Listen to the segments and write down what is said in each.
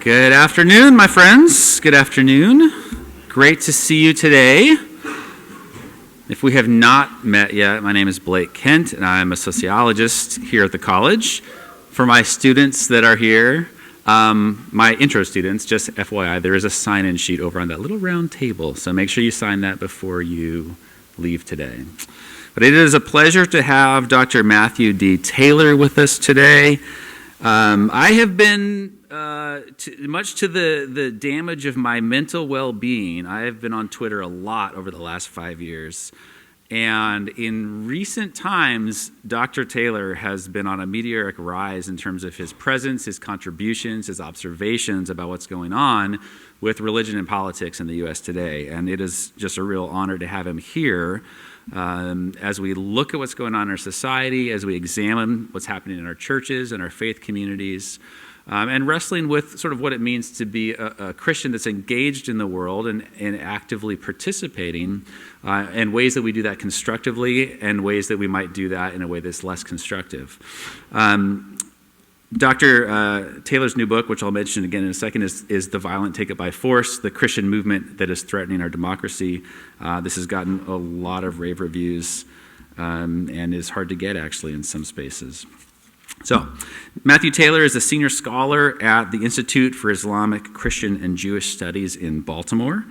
Good afternoon, my friends. Good afternoon. Great to see you today. If we have not met yet, my name is Blake Kent, and I'm a sociologist here at the college. For my students that are here, my intro students, just FYI, there is a sign-in sheet over on that little round table, so make sure you sign that before you leave today. But it is a pleasure to have Dr. Matthew D. Taylor with us today. I have been, much to the damage of my mental well-being, I have been on Twitter a lot over the last 5 years. And in recent times, Dr. Taylor has been on a meteoric rise in terms of his presence, his contributions, his observations about what's going on with religion and politics in the U.S. today. And it is just a real honor to have him here as we look at what's going on in our society, as we examine what's happening in our churches and our faith communities, and wrestling with sort of what it means to be a Christian that's engaged in the world and actively participating in ways that we do that constructively and ways that we might do that in a way that's less constructive. Dr. Taylor's new book, which I'll mention again in a second, is The Violent Take It by Force, the Christian movement that is threatening our democracy. This has gotten a lot of rave reviews and is hard to get, actually, in some spaces. So, Matthew Taylor is a senior scholar at the Institute for Islamic, Christian, and Jewish Studies in Baltimore.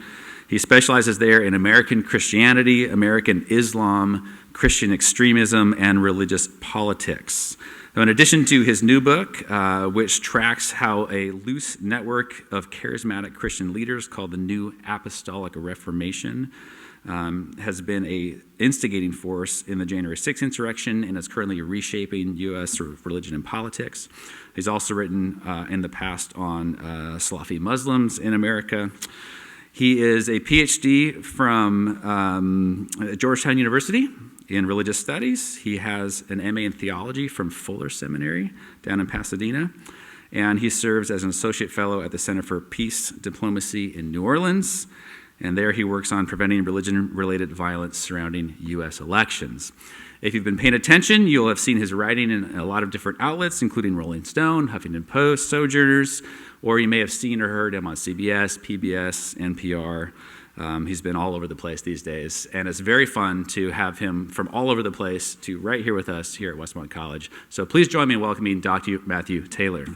He specializes there in American Christianity, American Islam, Christian extremism, and religious politics. Now, in addition to his new book, which tracks how a loose network of charismatic Christian leaders called the New Apostolic Reformation has been an instigating force in the January 6th insurrection and is currently reshaping U.S. sort of religion and politics. He's also written in the past on Salafi Muslims in America. He is a PhD from Georgetown University in religious studies. He has an MA in theology from Fuller Seminary down in Pasadena. And he serves as an associate fellow at the Center for Peace Diplomacy in New Orleans. And there he works on preventing religion-related violence surrounding U.S. elections. If you've been paying attention, you'll have seen his writing in a lot of different outlets, including Rolling Stone, Huffington Post, Sojourners, or you may have seen or heard him on CBS, PBS, NPR. He's been all over the place these days, and it's very fun to have him from all over the place to right here with us here at Westmont College. So please join me in welcoming Dr. Matthew Taylor.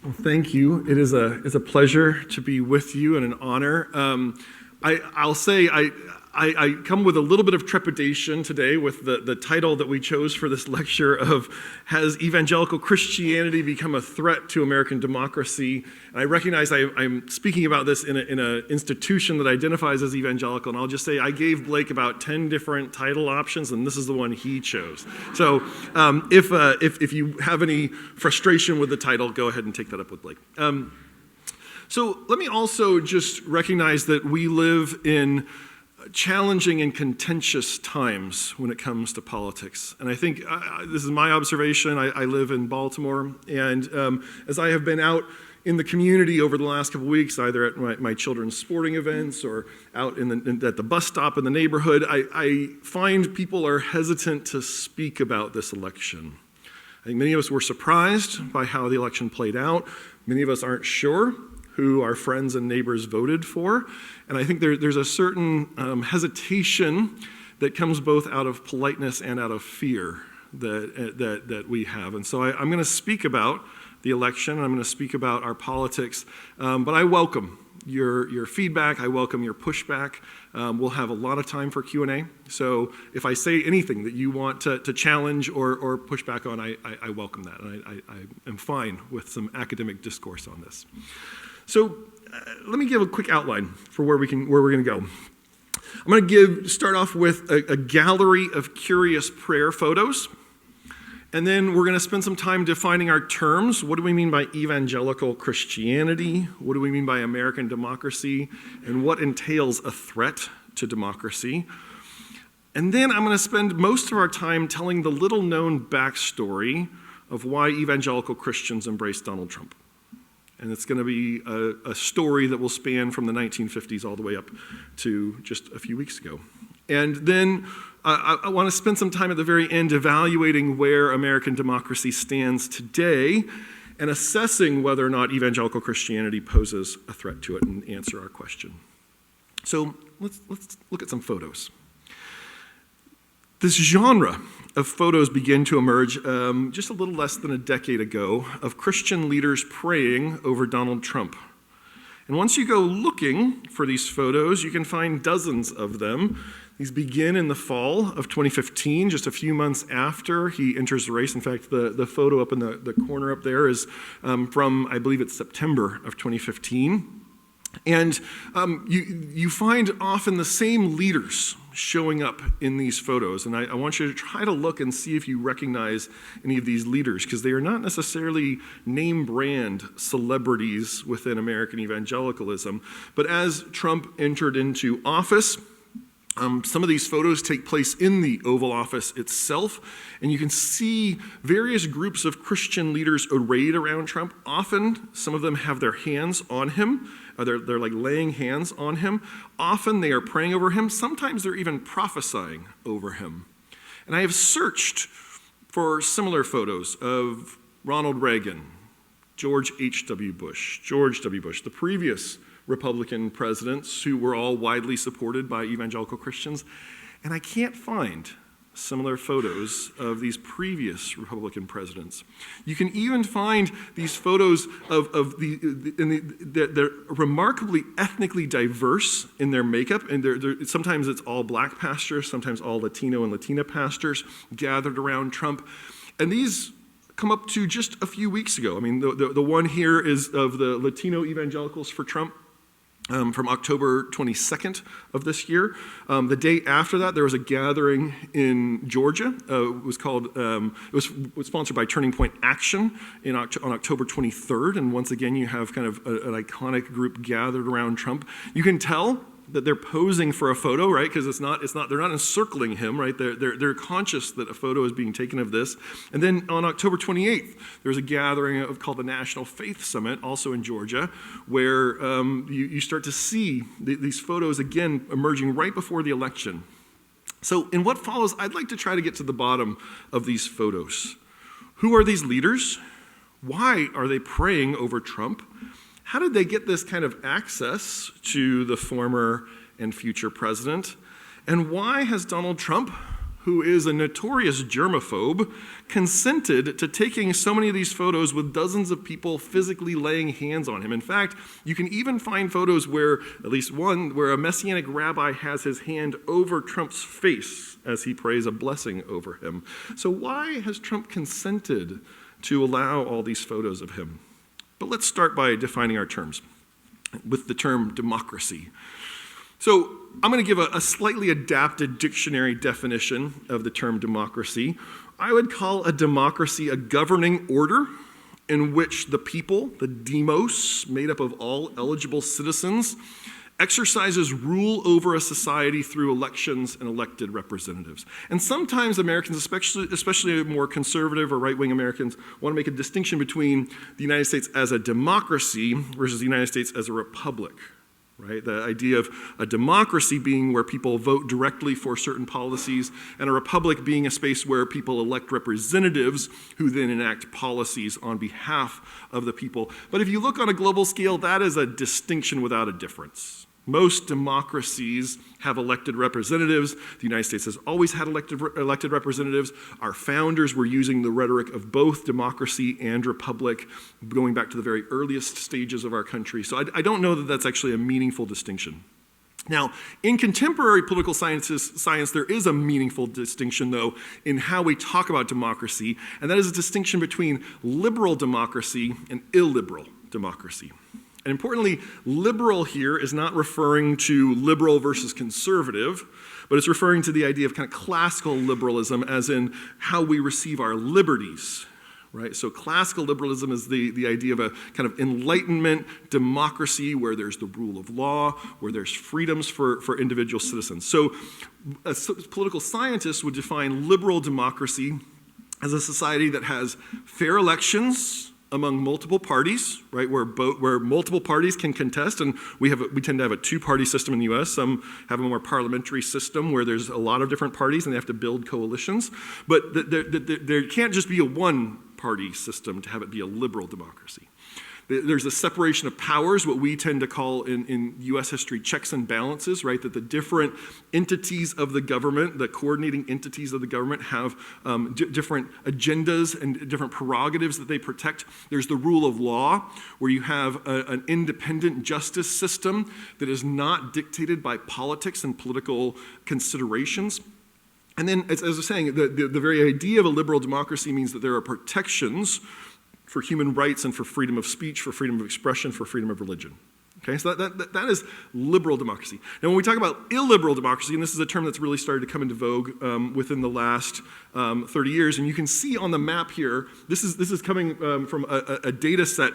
Well, thank you. It is a pleasure to be with you and an honor. I'll say I come with a little bit of trepidation today with the title that we chose for this lecture of Has Evangelical Christianity Become a Threat to American Democracy? And I recognize I'm speaking about this in an institution that identifies as evangelical, and I'll just say I gave Blake about 10 different title options, and this is the one he chose. So if you have any frustration with the title, go ahead and take that up with Blake. So let me also just recognize that we live in challenging and contentious times when it comes to politics. And I think this is my observation. I live in Baltimore, and as I have been out in the community over the last couple of weeks, either at my children's sporting events or out at the bus stop in the neighborhood, I find people are hesitant to speak about this election. I think many of us were surprised by how the election played out. Many of us aren't sure who our friends and neighbors voted for. And I think there's a certain hesitation that comes both out of politeness and out of fear that we have. And so I'm going to speak about the election, and I'm going to speak about our politics, but I welcome your feedback. I welcome your pushback. We'll have a lot of time for Q&A. So if I say anything that you want to challenge or push back on, I welcome that. And I am fine with some academic discourse on this. So let me give a quick outline for where we're going to go. I'm going to start off with a gallery of curious prayer photos. And then we're going to spend some time defining our terms. What do we mean by evangelical Christianity? What do we mean by American democracy? And what entails a threat to democracy? And then I'm going to spend most of our time telling the little-known backstory of why evangelical Christians embrace Donald Trump. And it's going to be a story that will span from the 1950s all the way up to just a few weeks ago. And then I want to spend some time at the very end evaluating where American democracy stands today and assessing whether or not evangelical Christianity poses a threat to it and answer our question. So let's look at some photos. This genre of photos began to emerge just a little less than a decade ago of Christian leaders praying over Donald Trump. And once you go looking for these photos, you can find dozens of them. These begin in the fall of 2015, just a few months after he enters the race. In fact, the photo up in the corner up there is from, I believe it's September of 2015. And you find often the same leaders showing up in these photos. And I want you to try to look and see if you recognize any of these leaders, because they are not necessarily name brand celebrities within American evangelicalism. But as Trump entered into office, some of these photos take place in the Oval Office itself, and you can see various groups of Christian leaders arrayed around Trump. Often, some of them have their hands on him. They're like laying hands on him. Often, they are praying over him. Sometimes, they're even prophesying over him. And I have searched for similar photos of Ronald Reagan, George H.W. Bush, the previous Republican presidents who were all widely supported by evangelical Christians. And I can't find similar photos of these previous Republican presidents. You can even find these photos they're remarkably ethnically diverse in their makeup. And sometimes it's all black pastors, sometimes all Latino and Latina pastors gathered around Trump. And these come up to just a few weeks ago. I mean, the one here is of the Latino evangelicals for Trump. From October 22nd of this year. The day after that, there was a gathering in Georgia. It was sponsored by Turning Point Action on October 23rd. And once again, you have kind of an iconic group gathered around Trump. You can tell that they're posing for a photo, right? Because they're not encircling him, right? They're conscious that a photo is being taken of this. And then on October 28th, there's a gathering called the National Faith Summit, also in Georgia, where you start to see these photos again emerging right before the election. So in what follows, I'd like to try to get to the bottom of these photos. Who are these leaders? Why are they praying over Trump? How did they get this kind of access to the former and future president? And why has Donald Trump, who is a notorious germaphobe, consented to taking so many of these photos with dozens of people physically laying hands on him? In fact, you can even find photos where, at least one, where a Messianic rabbi has his hand over Trump's face as he prays a blessing over him. So why has Trump consented to allow all these photos of him? But let's start by defining our terms with the term democracy. So I'm going to give a slightly adapted dictionary definition of the term democracy. I would call a democracy a governing order in which the people, the demos, made up of all eligible citizens, exercises rule over a society through elections and elected representatives. And sometimes Americans, especially more conservative or right-wing Americans, want to make a distinction between the United States as a democracy versus the United States as a republic, right? The idea of a democracy being where people vote directly for certain policies, and a republic being a space where people elect representatives who then enact policies on behalf of the people. But if you look on a global scale, that is a distinction without a difference. Most democracies have elected representatives. The United States has always had elected representatives. Our founders were using the rhetoric of both democracy and republic, going back to the very earliest stages of our country. So I don't know that that's actually a meaningful distinction. Now, in contemporary political science, there is a meaningful distinction, though, in how we talk about democracy, and that is a distinction between liberal democracy and illiberal democracy. And importantly, liberal here is not referring to liberal versus conservative, but it's referring to the idea of kind of classical liberalism, as in how we receive our liberties, right? So classical liberalism is the idea of a kind of Enlightenment democracy where there's the rule of law, where there's freedoms for individual citizens. So political scientists would define liberal democracy as a society that has fair elections, among multiple parties, right, where multiple parties can contest, and we tend to have a two-party system in the U.S. Some have a more parliamentary system where there's a lot of different parties and they have to build coalitions. But there can't just be a one-party system to have it be a liberal democracy. There's a separation of powers, what we tend to call in U.S. history checks and balances, right? That the different entities of the government, the coordinating entities of the government have different agendas and different prerogatives that they protect. There's the rule of law, where you have an independent justice system that is not dictated by politics and political considerations. And then, as I was saying, the very idea of a liberal democracy means that there are protections for human rights and for freedom of speech, for freedom of expression, for freedom of religion. Okay, so that is liberal democracy. Now, when we talk about illiberal democracy, and this is a term that's really started to come into vogue within the last 30 years, and you can see on the map here, this is coming from a data set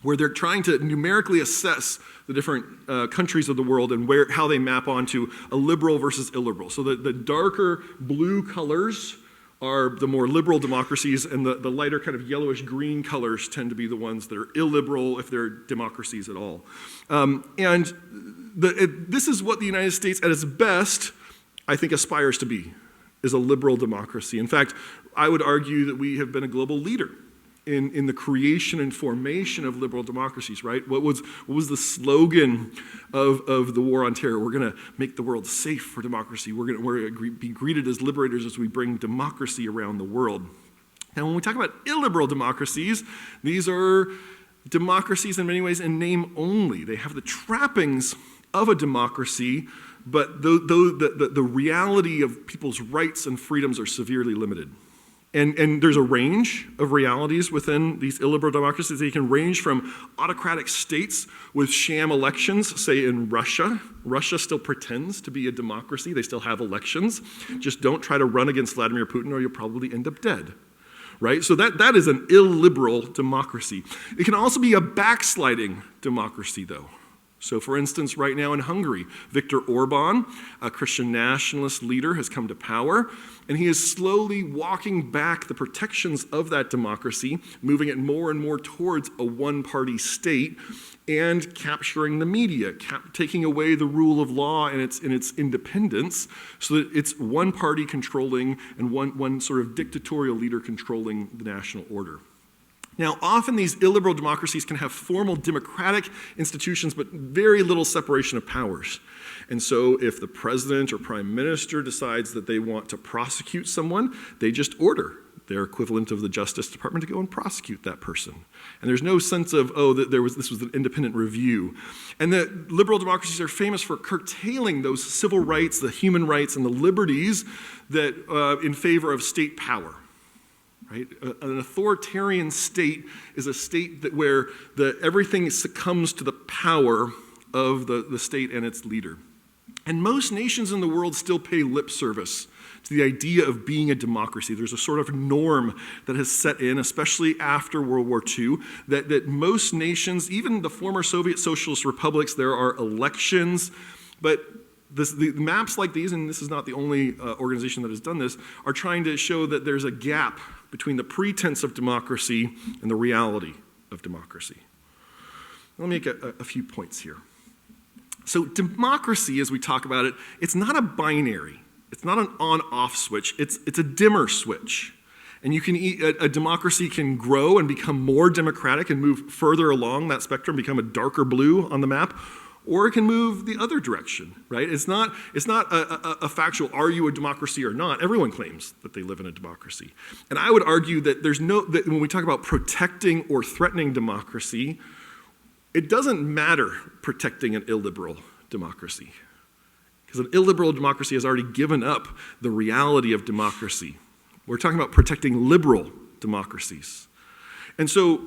where they're trying to numerically assess the different countries of the world and how they map onto a liberal versus illiberal. So the darker blue colors are the more liberal democracies, and the lighter kind of yellowish-green colors tend to be the ones that are illiberal, if they're democracies at all. This is what the United States, at its best, I think aspires to be, is a liberal democracy. In fact, I would argue that we have been a global leader in the creation and formation of liberal democracies, right? What was the slogan of the war on terror? We're going to make the world safe for democracy. We're going to be greeted as liberators as we bring democracy around the world. Now, when we talk about illiberal democracies, these are democracies in many ways in name only. They have the trappings of a democracy, but the reality of people's rights and freedoms are severely limited. And there's a range of realities within these illiberal democracies. They can range from autocratic states with sham elections, say in Russia. Russia still pretends to be a democracy. They still have elections. Just don't try to run against Vladimir Putin or you'll probably end up dead. Right? So that is an illiberal democracy. It can also be a backsliding democracy, though. So, for instance, right now in Hungary, Viktor Orban, a Christian nationalist leader, has come to power, and he is slowly walking back the protections of that democracy, moving it more and more towards a one-party state, and capturing the media, taking away the rule of law and its independence, so that it's one party controlling and one sort of dictatorial leader controlling the national order. Now, often these illiberal democracies can have formal democratic institutions, but very little separation of powers. And so if the president or prime minister decides that they want to prosecute someone, they just order their equivalent of the Justice Department to go and prosecute that person. And there's no sense of, that this was an independent review. And the liberal democracies are famous for curtailing those civil rights, the human rights, and the liberties that in favor of state power. Right? An authoritarian state is a state where everything succumbs to the power of the state and its leader. And most nations in the world still pay lip service to the idea of being a democracy. There's a sort of norm that has set in, especially after World War II, that most nations, even the former Soviet socialist republics, there are elections, but the maps like these, and this is not the only organization that has done this, are trying to show that there's a gap between the pretense of democracy and the reality of democracy. Let me make a few points here. So democracy, as we talk about it, it's not a binary. It's not an on-off switch. It's a dimmer switch. And a democracy can grow and become more democratic and move further along that spectrum, become a darker blue on the map, or it can move the other direction, right? It's not a factual, are you a democracy or not? Everyone claims that they live in a democracy. And I would argue that that when we talk about protecting or threatening democracy, it doesn't matter protecting an illiberal democracy. Because an illiberal democracy has already given up the reality of democracy. We're talking about protecting liberal democracies. And so,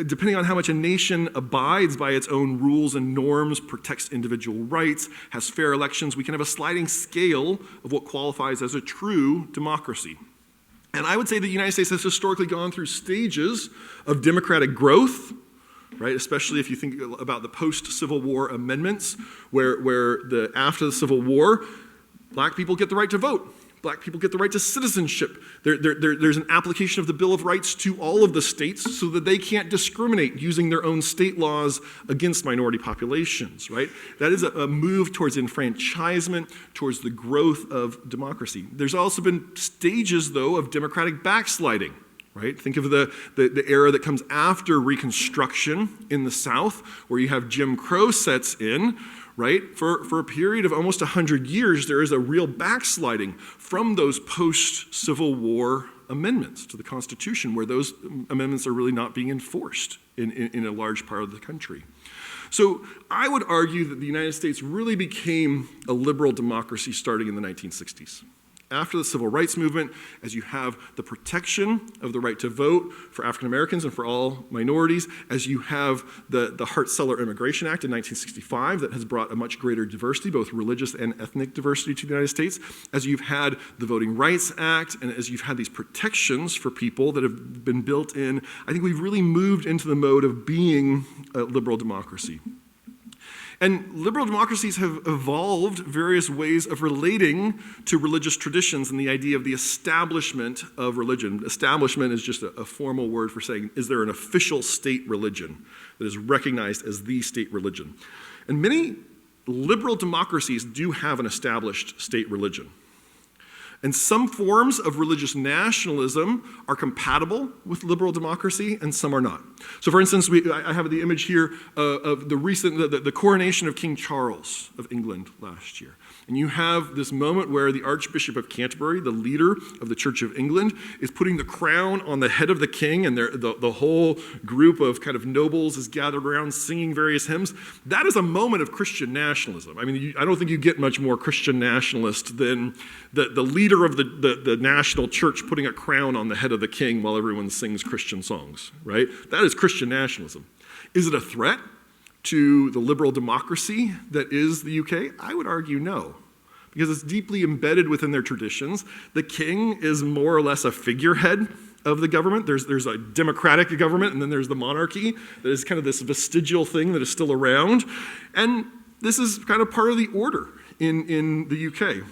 depending on how much a nation abides by its own rules and norms, protects individual rights, has fair elections, we can have a sliding scale of what qualifies as a true democracy. And I would say the United States has historically gone through stages of democratic growth, right? Especially if you think about the post-Civil War amendments, where after the Civil War, black people get the right to vote Black people get the right to citizenship. There's an application of the Bill of Rights to all of the states so that they can't discriminate using their own state laws against minority populations, right? That is a move towards enfranchisement, towards the growth of democracy. There's also been stages, though, of democratic backsliding. Right? Think of the era that comes after Reconstruction in the South, where you have Jim Crow sets in, right? For a period of almost 100 years, there is a real backsliding from those post-Civil War amendments to the Constitution, where those amendments are really not being enforced in a large part of the country. So I would argue that the United States really became a liberal democracy starting in the 1960s. After the Civil Rights Movement, as you have the protection of the right to vote for African Americans and for all minorities, as you have the Hart-Celler Immigration Act in 1965 that has brought a much greater diversity, both religious and ethnic diversity to the United States, as you've had the Voting Rights Act, and as you've had these protections for people that have been built in, I think we've really moved into the mode of being a liberal democracy. And liberal democracies have evolved various ways of relating to religious traditions and the idea of the establishment of religion. Establishment is just a formal word for saying, is there an official state religion that is recognized as the state religion? And many liberal democracies do have an established state religion. And some forms of religious nationalism are compatible with liberal democracy, and some are not. So, for instance, I have the image here of the coronation of King Charles of England last year. And you have this moment where the Archbishop of Canterbury, the leader of the Church of England, is putting the crown on the head of the king, and the whole group of kind of nobles is gathered around singing various hymns. That is a moment of Christian nationalism. I mean, I don't think you get much more Christian nationalist than the leader of the national church putting a crown on the head of the king while everyone sings Christian songs, right? That is Christian nationalism. Is it a threat to the liberal democracy that is the UK? I would argue no, because it's deeply embedded within their traditions. The king is more or less a figurehead of the government. There's a democratic government, and then there's the monarchy that is kind of this vestigial thing that is still around. And this is kind of part of the order in the UK.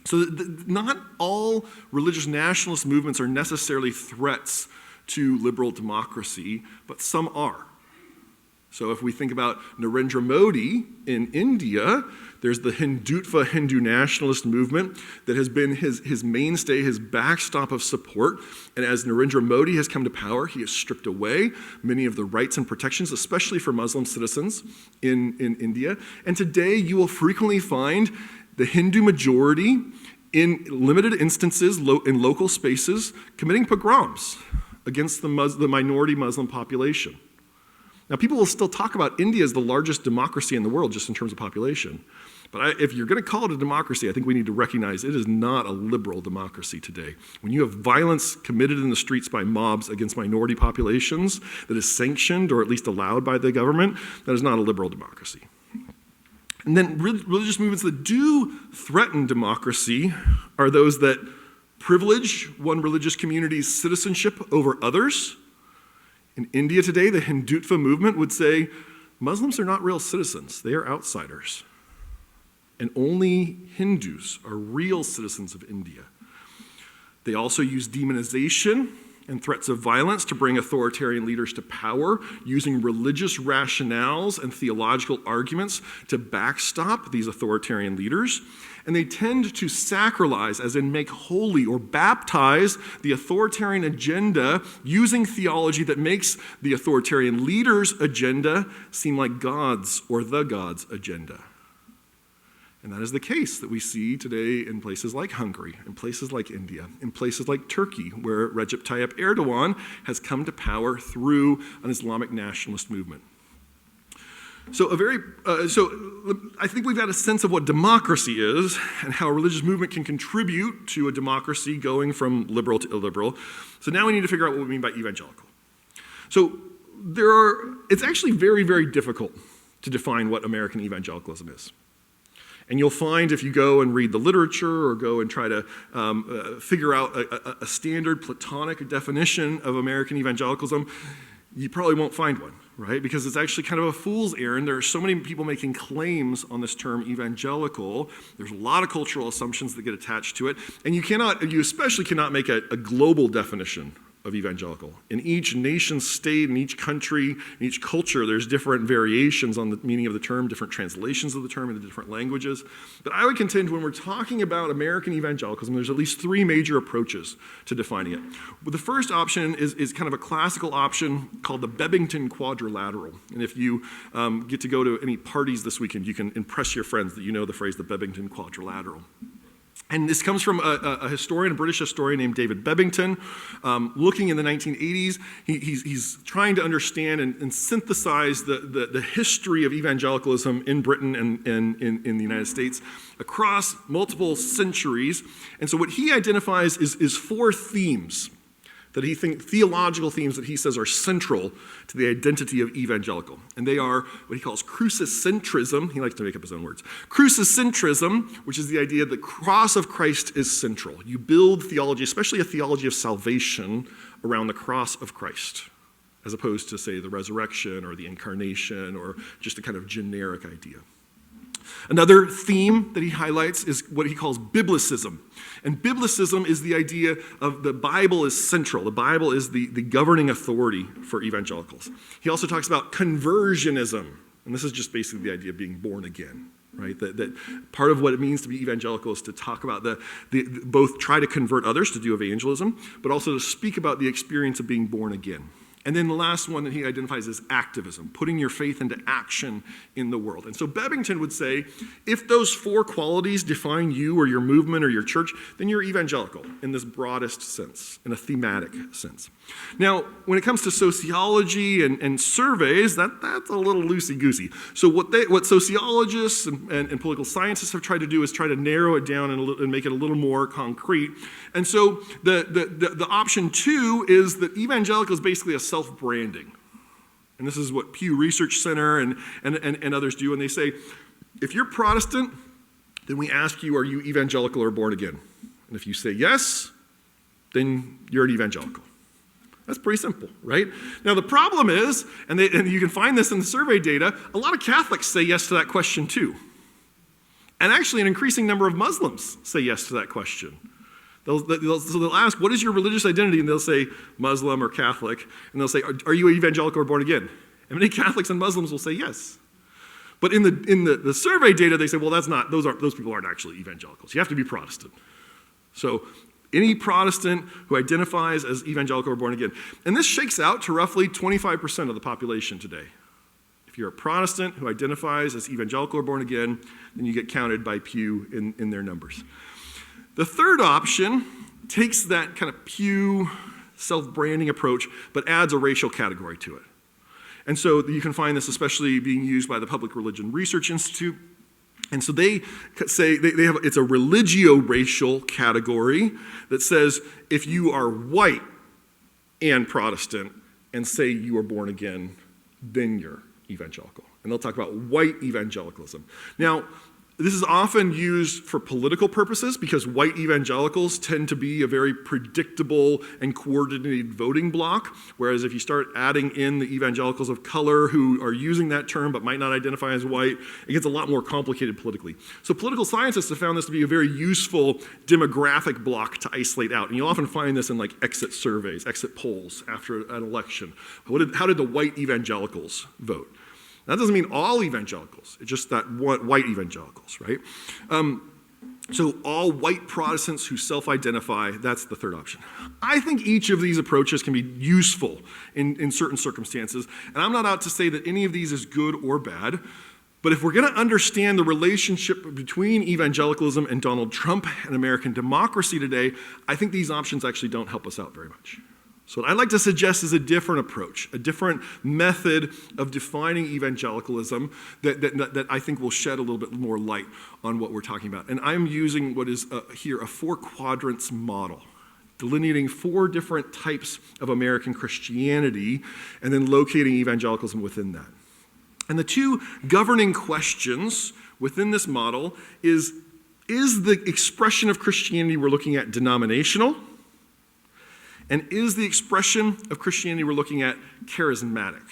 So not all religious nationalist movements are necessarily threats to liberal democracy, but some are. So if we think about Narendra Modi in India, there's the Hindutva Hindu nationalist movement that has been his mainstay, his backstop of support. And as Narendra Modi has come to power, he has stripped away many of the rights and protections, especially for Muslim citizens in India. And today you will frequently find the Hindu majority in limited instances in local spaces committing pogroms against the minority Muslim population. Now, people will still talk about India as the largest democracy in the world just in terms of population. But if you're going to call it a democracy, I think we need to recognize it is not a liberal democracy today. When you have violence committed in the streets by mobs against minority populations that is sanctioned or at least allowed by the government, that is not a liberal democracy. And then religious movements that do threaten democracy are those that privilege one religious community's citizenship over others. In India today, the Hindutva movement would say Muslims are not real citizens, they are outsiders. And only Hindus are real citizens of India. They also use demonization and threats of violence to bring authoritarian leaders to power, using religious rationales and theological arguments to backstop these authoritarian leaders. And they tend to sacralize, as in make holy or baptize, the authoritarian agenda using theology that makes the authoritarian leader's agenda seem like God's or the God's agenda. And that is the case that we see today in places like Hungary, in places like India, in places like Turkey, where Recep Tayyip Erdogan has come to power through an Islamic nationalist movement. So I think we've got a sense of what democracy is and how a religious movement can contribute to a democracy going from liberal to illiberal. So now we need to figure out what we mean by evangelical. So it's actually very, very difficult to define what American evangelicalism is. And you'll find if you go and read the literature or go and try to figure out a standard Platonic definition of American evangelicalism, you probably won't find one. right? Because it's actually kind of a fool's errand. There are so many people making claims on this term evangelical. There's a lot of cultural assumptions that get attached to it. And you especially cannot make a global definition of evangelical. In each nation state, in each country, in each culture, there's different variations on the meaning of the term, different translations of the term in the different languages. But I would contend when we're talking about American evangelicalism, there's at least three major approaches to defining it. Well, the first option is kind of a classical option called the Bebington quadrilateral. And if you get to go to any parties this weekend, you can impress your friends that you know the phrase the Bebington quadrilateral. And this comes from a historian, a British historian named David Bebington, looking in the 1980s. He's trying to understand and synthesize the history of evangelicalism in Britain and in the United States across multiple centuries. And so what he identifies is four themes that theological themes that he says are central to the identity of evangelical. And they are what he calls crucicentrism. He likes to make up his own words. Crucicentrism, which is the idea that the cross of Christ is central. You build theology, especially a theology of salvation, around the cross of Christ, as opposed to, say, the resurrection or the incarnation or just a kind of generic idea. Another theme that he highlights is what he calls biblicism. And biblicism is the idea of the Bible is central. The Bible is the governing authority for evangelicals. He also talks about conversionism. And this is just basically the idea of being born again, right? That part of what it means to be evangelical is to talk about both try to convert others to do evangelism, but also to speak about the experience of being born again. And then the last one that he identifies is activism, putting your faith into action in the world. And so Bebington would say, if those four qualities define you or your movement or your church, then you're evangelical in this broadest sense, in a thematic sense. Now, when it comes to sociology and surveys, that's a little loosey-goosey. So what sociologists and political scientists have tried to do is try to narrow it down and make it a little more concrete. And so the option two is that evangelical is basically a self-branding. And this is what Pew Research Center and others do. And they say, if you're Protestant, then we ask you, are you evangelical or born again? And if you say yes, then you're an evangelical. That's pretty simple, right? Now the problem is, and you can find this in the survey data, a lot of Catholics say yes to that question too. And actually an increasing number of Muslims say yes to that question. So they'll ask, what is your religious identity? And they'll say Muslim or Catholic. And they'll say, are you evangelical or born again? And many Catholics and Muslims will say yes. But in the survey data, they say, well, those people aren't actually evangelicals. You have to be Protestant. So any Protestant who identifies as evangelical or born again. And this shakes out to roughly 25% of the population today. If you're a Protestant who identifies as evangelical or born again, then you get counted by Pew in their numbers. The third option takes that kind of Pew self-branding approach, but adds a racial category to it. And so you can find this especially being used by the Public Religion Research Institute. And so they say it's a religio-racial category that says if you are white and Protestant and say you are born again, then you're evangelical. And they'll talk about white evangelicalism. Now, this is often used for political purposes because white evangelicals tend to be a very predictable and coordinated voting bloc, whereas if you start adding in the evangelicals of color who are using that term but might not identify as white, it gets a lot more complicated politically. So political scientists have found this to be a very useful demographic block to isolate out. And you'll often find this in like exit surveys, exit polls after an election. How did the white evangelicals vote? That doesn't mean all evangelicals. It's just that white evangelicals, right? So all white Protestants who self-identify, that's the third option. I think each of these approaches can be useful in certain circumstances. And I'm not out to say that any of these is good or bad. But if we're going to understand the relationship between evangelicalism and Donald Trump and American democracy today, I think these options actually don't help us out very much. So what I'd like to suggest is a different approach, a different method of defining evangelicalism that I think will shed a little bit more light on what we're talking about. And I'm using what is here a 4 quadrants model, delineating 4 different types of American Christianity and then locating evangelicalism within that. And the 2 governing questions within this model is the expression of Christianity we're looking at denominational? And is the expression of Christianity we're looking at charismatic?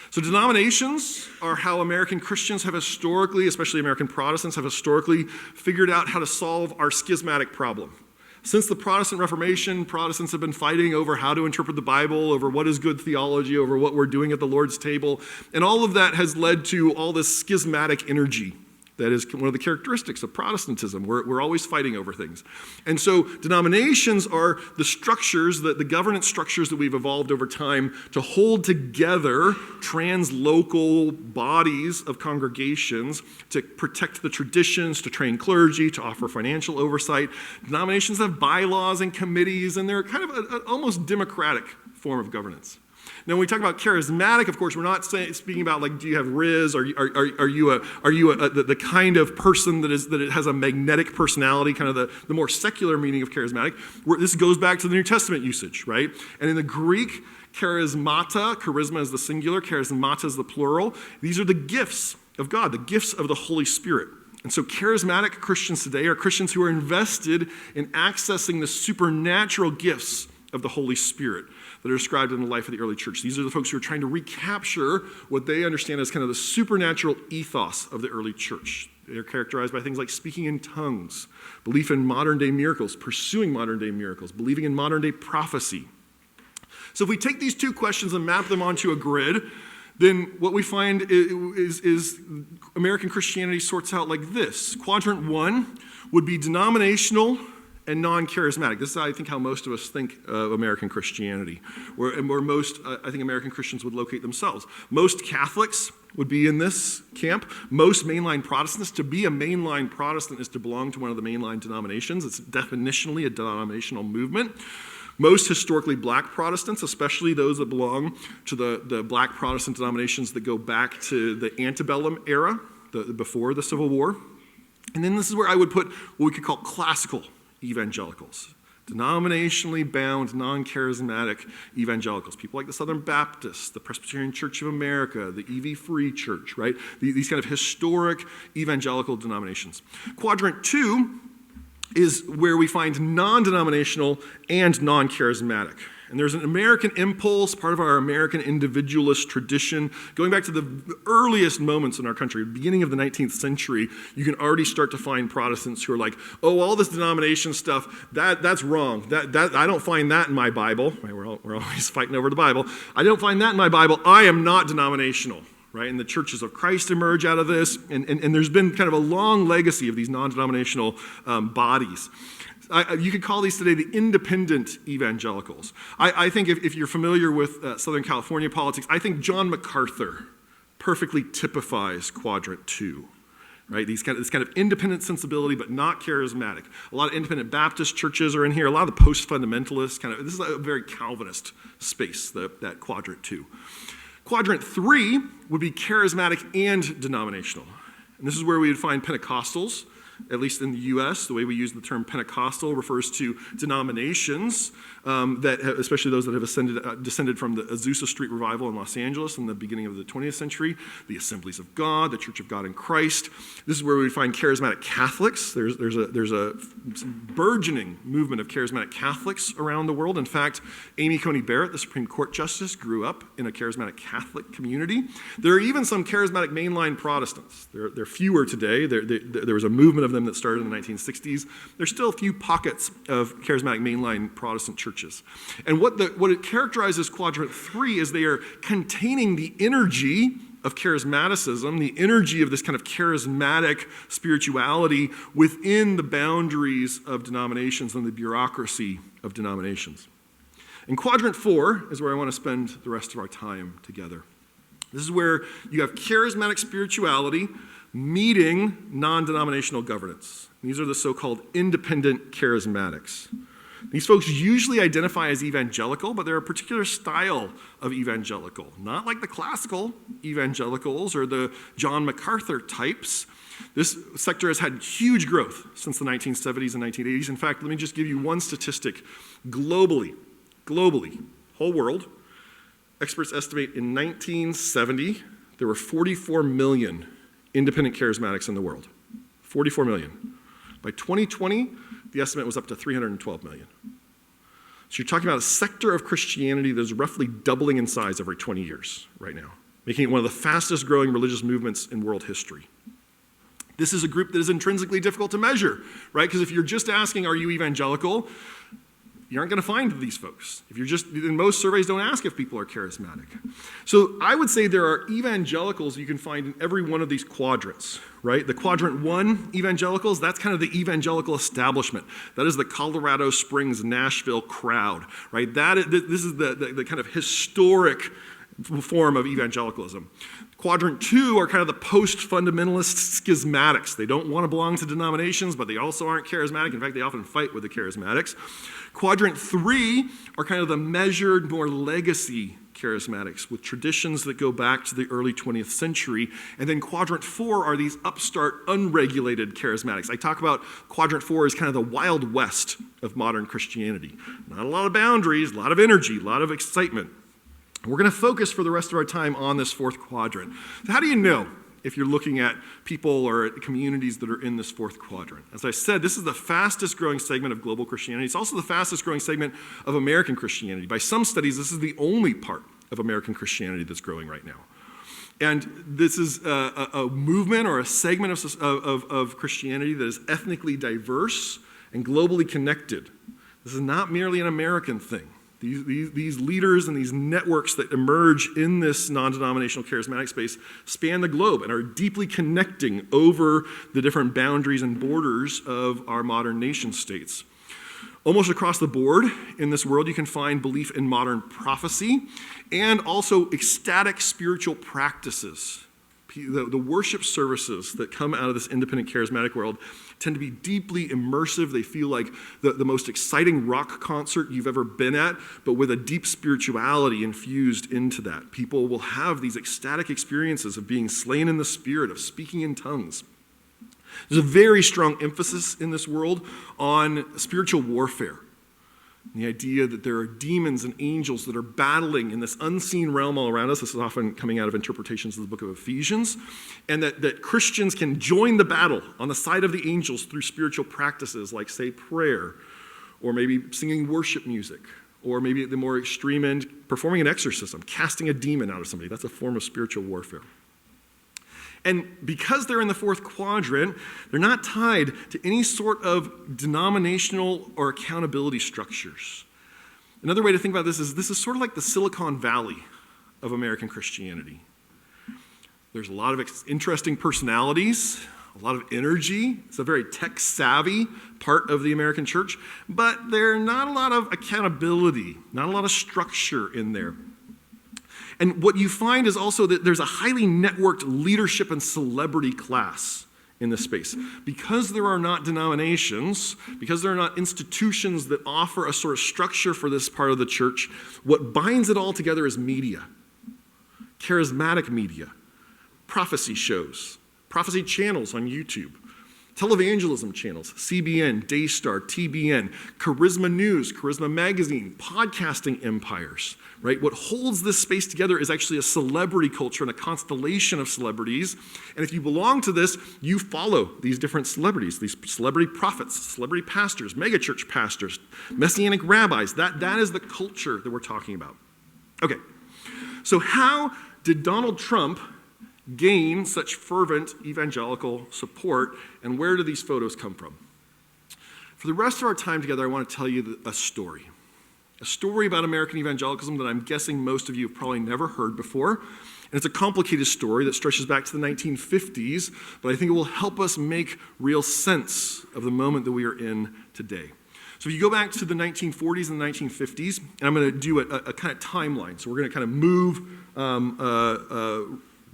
So denominations are how American Christians have historically, especially American Protestants, have historically figured out how to solve our schismatic problem. Since the Protestant Reformation, Protestants have been fighting over how to interpret the Bible, over what is good theology, over what we're doing at the Lord's table, and all of that has led to all this schismatic energy. That is one of the characteristics of Protestantism. We're always fighting over things. And so denominations are the structures, the governance structures that we've evolved over time to hold together translocal bodies of congregations to protect the traditions, to train clergy, to offer financial oversight. Denominations have bylaws and committees, and they're kind of an almost democratic form of governance. Now, when we talk about charismatic, of course, we're not speaking about like, do you have Riz? Are you the kind of person that has a magnetic personality? Kind of the more secular meaning of charismatic. This goes back to the New Testament usage, right? And in the Greek, charisma is the singular, charismata is the plural. These are the gifts of God, the gifts of the Holy Spirit. And so charismatic Christians today are Christians who are invested in accessing the supernatural gifts of the Holy Spirit that are described in the life of the early church. These are the folks who are trying to recapture what they understand as kind of the supernatural ethos of the early church. They're characterized by things like speaking in tongues, belief in modern-day miracles, pursuing modern-day miracles, believing in modern-day prophecy. So if we take these two questions and map them onto a grid, then what we find is American Christianity sorts out like this. Quadrant 1 would be denominational and non-charismatic. This is, I think, how most of us think of American Christianity, where most, I think, American Christians would locate themselves. Most Catholics would be in this camp. Most mainline Protestants, to be a mainline Protestant is to belong to one of the mainline denominations. It's definitionally a denominational movement. Most historically black Protestants, especially those that belong to the black Protestant denominations that go back to the antebellum era, before the Civil War. And then this is where I would put what we could call classical evangelicals, denominationally bound, non-charismatic evangelicals, people like the Southern Baptists, the Presbyterian Church of America, the EV Free Church, right? These kind of historic evangelical denominations. Quadrant 2 is where we find non-denominational and non-charismatic. And there's an American impulse, part of our American individualist tradition, going back to the earliest moments in our country, beginning of the 19th century. You can already start to find Protestants who are like, oh, all this denomination stuff, that's wrong. I don't find that in my Bible. Right, we're always fighting over the Bible. I don't find that in my Bible. I am not denominational. Right? And the churches of Christ emerge out of this. And there's been kind of a long legacy of these non-denominational bodies. You could call these today the independent evangelicals. I think if you're familiar with Southern California politics, I think John MacArthur perfectly typifies Quadrant 2. Right? This kind of independent sensibility, but not charismatic. A lot of independent Baptist churches are in here. A lot of the post-fundamentalists, this is a very Calvinist space, that Quadrant 2. Quadrant 3 would be charismatic and denominational. And this is where we would find Pentecostals, at least in the U.S. The way we use the term Pentecostal refers to denominations especially those that have descended from the Azusa Street Revival in Los Angeles in the beginning of the 20th century, the Assemblies of God, the Church of God in Christ. This is where we find charismatic Catholics. There's a burgeoning movement of charismatic Catholics around the world. In fact, Amy Coney Barrett, the Supreme Court Justice, grew up in a charismatic Catholic community. There are even some charismatic mainline Protestants. There are fewer today. There was a movement of them that started in the 1960s. There's still a few pockets of charismatic mainline Protestant churches. And what it characterizes Quadrant 3 is they are containing the energy of charismaticism, the energy of this kind of charismatic spirituality within the boundaries of denominations and the bureaucracy of denominations. And Quadrant 4 is where I want to spend the rest of our time together. This is where you have charismatic spirituality meeting non-denominational governance. These are the so-called independent charismatics. These folks usually identify as evangelical, but they're a particular style of evangelical, not like the classical evangelicals or the John MacArthur types. This sector has had huge growth since the 1970s and 1980s. In fact, let me just give you one statistic. Globally, whole world, experts estimate in 1970, there were 44 million independent charismatics in the world. 44 million. By 2020, the estimate was up to 312 million. So you're talking about a sector of Christianity that is roughly doubling in size every 20 years right now. making it one of the fastest growing religious movements in world history. This is a group that is intrinsically difficult to measure, right? Because if you're just asking, are you evangelical? You aren't going to find these folks. If you're just, in most surveys don't ask if people are charismatic. So I would say there are evangelicals you can find in every one of these quadrants, right? The quadrant 1 evangelicals, that's kind of the evangelical establishment. That is the Colorado Springs, Nashville crowd, right? This is the kind of historic form of evangelicalism. Quadrant 2 are kind of the post-fundamentalist schismatics. They don't want to belong to denominations, but they also aren't charismatic. In fact, they often fight with the charismatics. Quadrant 3 are kind of the measured, more legacy charismatics with traditions that go back to the early 20th century. And then quadrant 4 are these upstart, unregulated charismatics. I talk about quadrant 4 as kind of the Wild West of modern Christianity. Not a lot of boundaries, a lot of energy, a lot of excitement. We're going to focus for the rest of our time on this fourth quadrant. So how do you know if you're looking at people or communities that are in this fourth quadrant? As I said, this is the fastest growing segment of global Christianity. It's also the fastest growing segment of American Christianity. By some studies, this is the only part of American Christianity that's growing right now. And this is a movement or a segment of Christianity that is ethnically diverse and globally connected. This is not merely an American thing. These leaders and these networks that emerge in this non-denominational charismatic space span the globe and are deeply connecting over the different boundaries and borders of our modern nation states. Almost across the board in this world, you can find belief in modern prophecy and also ecstatic spiritual practices. The worship services that come out of this independent charismatic world tend to be deeply immersive. They feel like the most exciting rock concert you've ever been at, but with a deep spirituality infused into that. People will have these ecstatic experiences of being slain in the spirit, of speaking in tongues. There's a very strong emphasis in this world on spiritual warfare. The idea that there are demons and angels that are battling in this unseen realm all around us. This is often coming out of interpretations of the book of Ephesians. And that Christians can join the battle on the side of the angels through spiritual practices like, say, prayer, or maybe singing worship music, or maybe at the more extreme end, performing an exorcism, casting a demon out of somebody. That's a form of spiritual warfare. And because they're in the fourth quadrant, they're not tied to any sort of denominational or accountability structures. Another way to think about this is sort of like the Silicon Valley of American Christianity. There's a lot of interesting personalities, a lot of energy. It's a very tech-savvy part of the American church, but there's not a lot of accountability, not a lot of structure in there. And what you find is also that there's a highly networked leadership and celebrity class in this space. Because there are not denominations, because there are not institutions that offer a sort of structure for this part of the church, what binds it all together is media. Charismatic media, prophecy shows, prophecy channels on YouTube, televangelism channels, CBN, Daystar, TBN, Charisma News, Charisma Magazine, podcasting empires, right? What holds this space together is actually a celebrity culture and a constellation of celebrities. And if you belong to this, you follow these different celebrities, these celebrity prophets, celebrity pastors, megachurch pastors, messianic rabbis. That is the culture that we're talking about. Okay, so how did Donald Trump gain such fervent evangelical support, and where do these photos come from? For the rest of our time together, I want to tell you a story about American evangelicalism that I'm guessing most of you have probably never heard before. And it's a complicated story that stretches back to the 1950s, but I think it will help us make real sense of the moment that we are in today. So if you go back to the 1940s and the 1950s, and I'm going to do a kind of timeline. So we're going to kind of move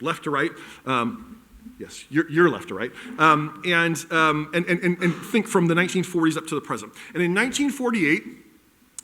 left to right. Yes, you're left to right. And think from the 1940s up to the present. And in 1948,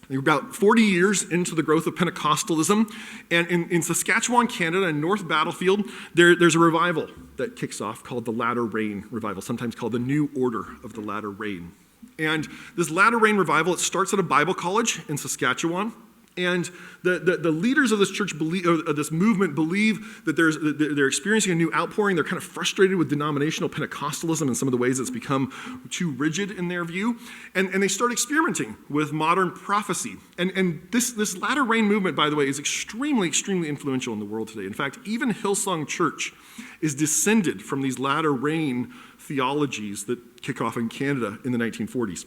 you're about 40 years into the growth of Pentecostalism, and in Saskatchewan, Canada, in North Battlefield, there's a revival that kicks off called the Latter Rain Revival, sometimes called the New Order of the Latter Rain. And this Latter Rain Revival, it starts at a Bible college in Saskatchewan. And the leaders of this church believe, of this movement believe that they're experiencing a new outpouring. They're kind of frustrated with denominational Pentecostalism and some of the ways it's become too rigid in their view. And they start experimenting with modern prophecy. And this latter rain movement, by the way, is extremely, extremely influential in the world today. In fact, even Hillsong Church is descended from these latter rain theologies that kick off in Canada in the 1940s.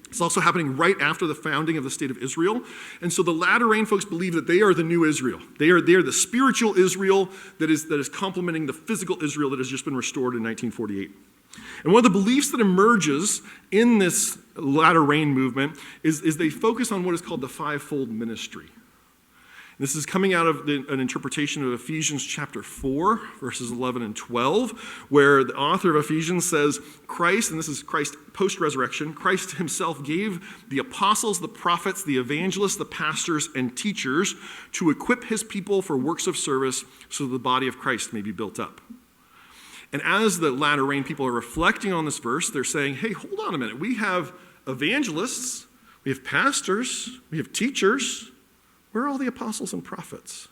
It's also happening right after the founding of the state of Israel. And so the latter rain folks believe that they are the new Israel. They are the spiritual Israel that is complementing the physical Israel that has just been restored in 1948. And one of the beliefs that emerges in this latter rain movement is they focus on what is called the fivefold ministry. This is coming out of an interpretation of Ephesians chapter 4, verses 11 and 12, where the author of Ephesians says, Christ, and this is Christ post-resurrection, Christ himself gave the apostles, the prophets, the evangelists, the pastors, and teachers to equip his people for works of service so that the body of Christ may be built up. And as the latter rain people are reflecting on this verse, they're saying, hey, hold on a minute. We have evangelists, we have pastors, we have teachers. Where are all the apostles and prophets?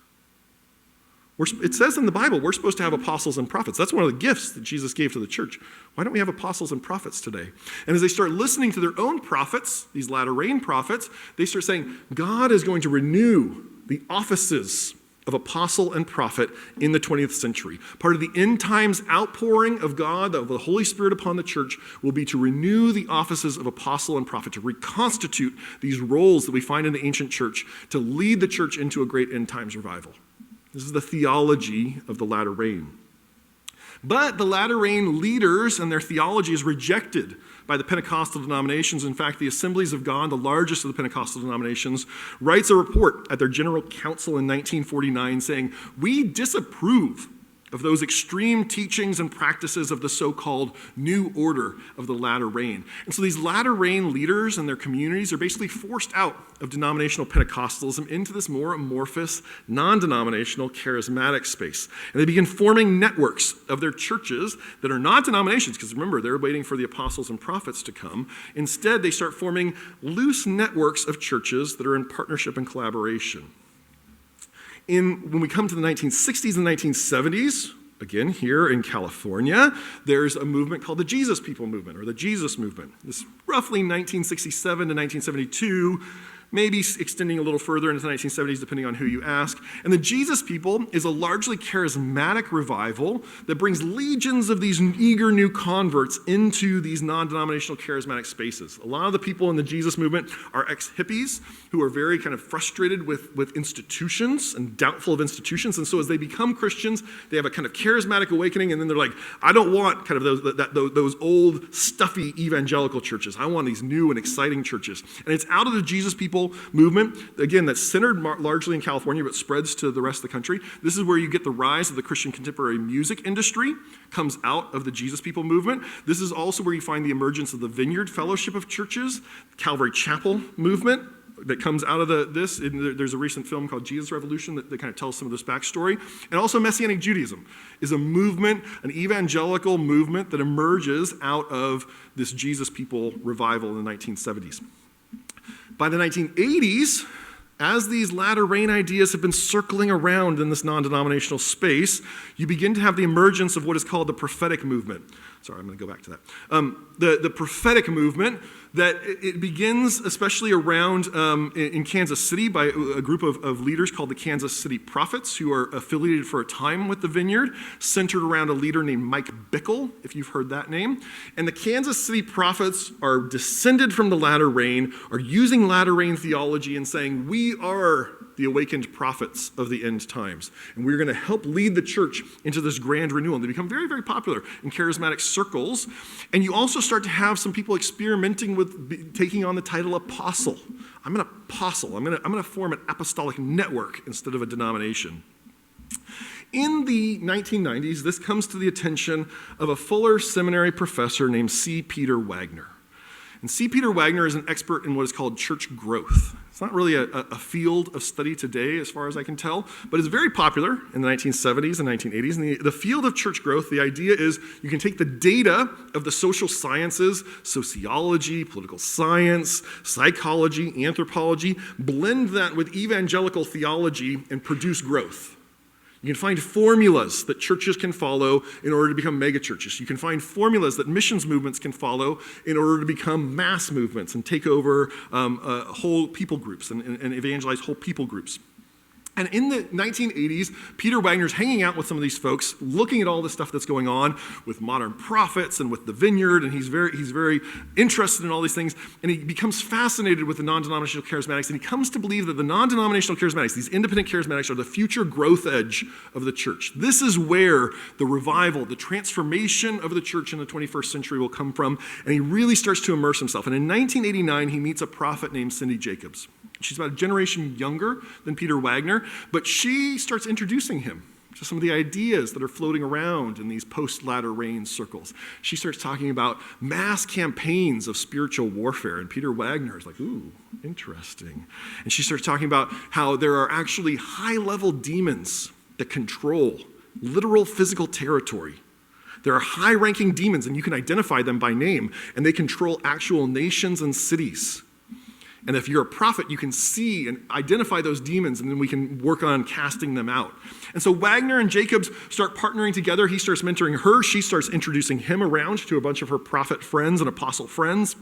It says in the Bible we're supposed to have apostles and prophets. That's one of the gifts that Jesus gave to the church. Why don't we have apostles and prophets today? And as they start listening to their own prophets, these latter rain prophets, they start saying, God is going to renew the offices of apostle and prophet in the 20th century. Part of the end times outpouring of God, of the Holy Spirit upon the church, will be to renew the offices of apostle and prophet, to reconstitute these roles that we find in the ancient church, to lead the church into a great end times revival. This is the theology of the latter rain. But the latter rain leaders and their theology is rejected by the Pentecostal denominations. In fact, the Assemblies of God, the largest of the Pentecostal denominations, writes a report at their General Council in 1949 saying, we disapprove of those extreme teachings and practices of the so-called new order of the latter rain. And so these latter rain leaders and their communities are basically forced out of denominational Pentecostalism into this more amorphous, non-denominational, charismatic space. And they begin forming networks of their churches that are not denominations, because remember, they're waiting for the apostles and prophets to come. Instead, they start forming loose networks of churches that are in partnership and collaboration. When we come to the 1960s and 1970s, again here in California, there's a movement called the Jesus People Movement, or the Jesus Movement. This roughly 1967 to 1972, maybe extending a little further into the 1970s, depending on who you ask. And the Jesus People is a largely charismatic revival that brings legions of these eager new converts into these non-denominational charismatic spaces. A lot of the people in the Jesus movement are ex-hippies who are very kind of frustrated with institutions and doubtful of institutions. And so as they become Christians, they have a kind of charismatic awakening, and then they're like, I don't want kind of those old, stuffy evangelical churches. I want these new and exciting churches. And it's out of the Jesus People movement, again, that's centered largely in California, but spreads to the rest of the country. This is where you get the rise of the Christian contemporary music industry, comes out of the Jesus People movement. This is also where you find the emergence of the Vineyard Fellowship of Churches, Calvary Chapel movement that comes out of this. There's a recent film called Jesus Revolution that kind of tells some of this backstory. And also Messianic Judaism is a movement, an evangelical movement that emerges out of this Jesus People revival in the 1970s. By the 1980s, as these latter rain ideas have been circling around in this non-denominational space, you begin to have the emergence of what is called the prophetic movement. Sorry, I'm going to go back to that. The prophetic movement, that it begins especially around in Kansas City by a group of leaders called the Kansas City Prophets, who are affiliated for a time with the Vineyard, centered around a leader named Mike Bickle, if you've heard that name. And the Kansas City Prophets are descended from the latter rain, are using latter rain theology and saying, we are the awakened prophets of the end times. And we're going to help lead the church into this grand renewal. And they become very, very popular in charismatic circles. And you also start to have some people experimenting with taking on the title apostle. I'm an apostle. I'm going to form an apostolic network instead of a denomination. In the 1990s, this comes to the attention of a Fuller Seminary professor named C. Peter Wagner. And C. Peter Wagner is an expert in what is called church growth. It's not really a field of study today, as far as I can tell, but it's very popular in the 1970s and 1980s. And the field of church growth, the idea is you can take the data of the social sciences, sociology, political science, psychology, anthropology, blend that with evangelical theology, and produce growth. You can find formulas that churches can follow in order to become megachurches. You can find formulas that missions movements can follow in order to become mass movements and take over whole people groups and evangelize whole people groups. And in the 1980s, Peter Wagner's hanging out with some of these folks, looking at all the stuff that's going on with modern prophets and with the vineyard, and he's very interested in all these things, and he becomes fascinated with the non-denominational charismatics, and he comes to believe that the non-denominational charismatics, these independent charismatics, are the future growth edge of the church. This is where the revival, the transformation of the church in the 21st century will come from, and he really starts to immerse himself. And in 1989, he meets a prophet named Cindy Jacobs. She's about a generation younger than Peter Wagner, but she starts introducing him to some of the ideas that are floating around in these post-latter rain circles. She starts talking about mass campaigns of spiritual warfare, and Peter Wagner is like, ooh, interesting. And she starts talking about how there are actually high-level demons that control literal physical territory. There are high-ranking demons, and you can identify them by name, and they control actual nations and cities. And if you're a prophet, you can see and identify those demons, and then we can work on casting them out. And so Wagner and Jacobs start partnering together. He starts mentoring her. She starts introducing him around to a bunch of her prophet friends and apostle friends.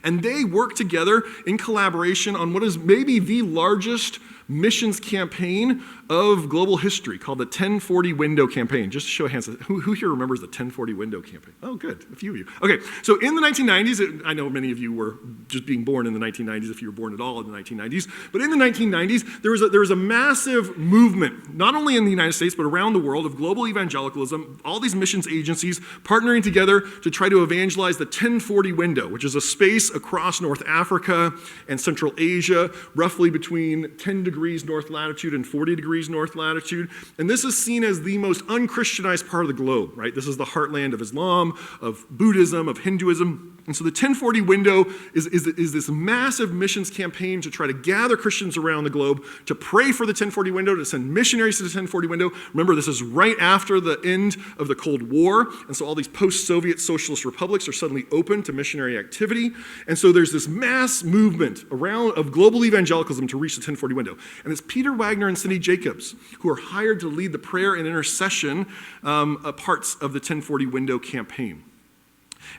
And they work together in collaboration on what is maybe the largest missions campaign of global history, called the 1040 Window Campaign. Just to show of hands, who here remembers the 1040 Window Campaign? Oh, good, a few of you. Okay, so in the 1990s, I know many of you were just being born in the 1990s, if you were born at all in the 1990s, but in the 1990s, there was a massive movement, not only in the United States, but around the world, of global evangelicalism, all these missions agencies partnering together to try to evangelize the 1040 window, which is a space across North Africa and Central Asia, roughly between 10 degrees north latitude and 40 degrees north latitude. And this is seen as the most unchristianized part of the globe, right? This is the heartland of Islam, of Buddhism, of Hinduism. And so the 1040 window is this massive missions campaign to try to gather Christians around the globe, to pray for the 1040 window, to send missionaries to the 1040 window. Remember, this is right after the end of the Cold War, and so all these post-Soviet socialist republics are suddenly open to missionary activity. And so there's this mass movement around of global evangelicalism to reach the 1040 window. And it's Peter Wagner and Cindy Jacobs who are hired to lead the prayer and intercession parts of the 1040 window campaign.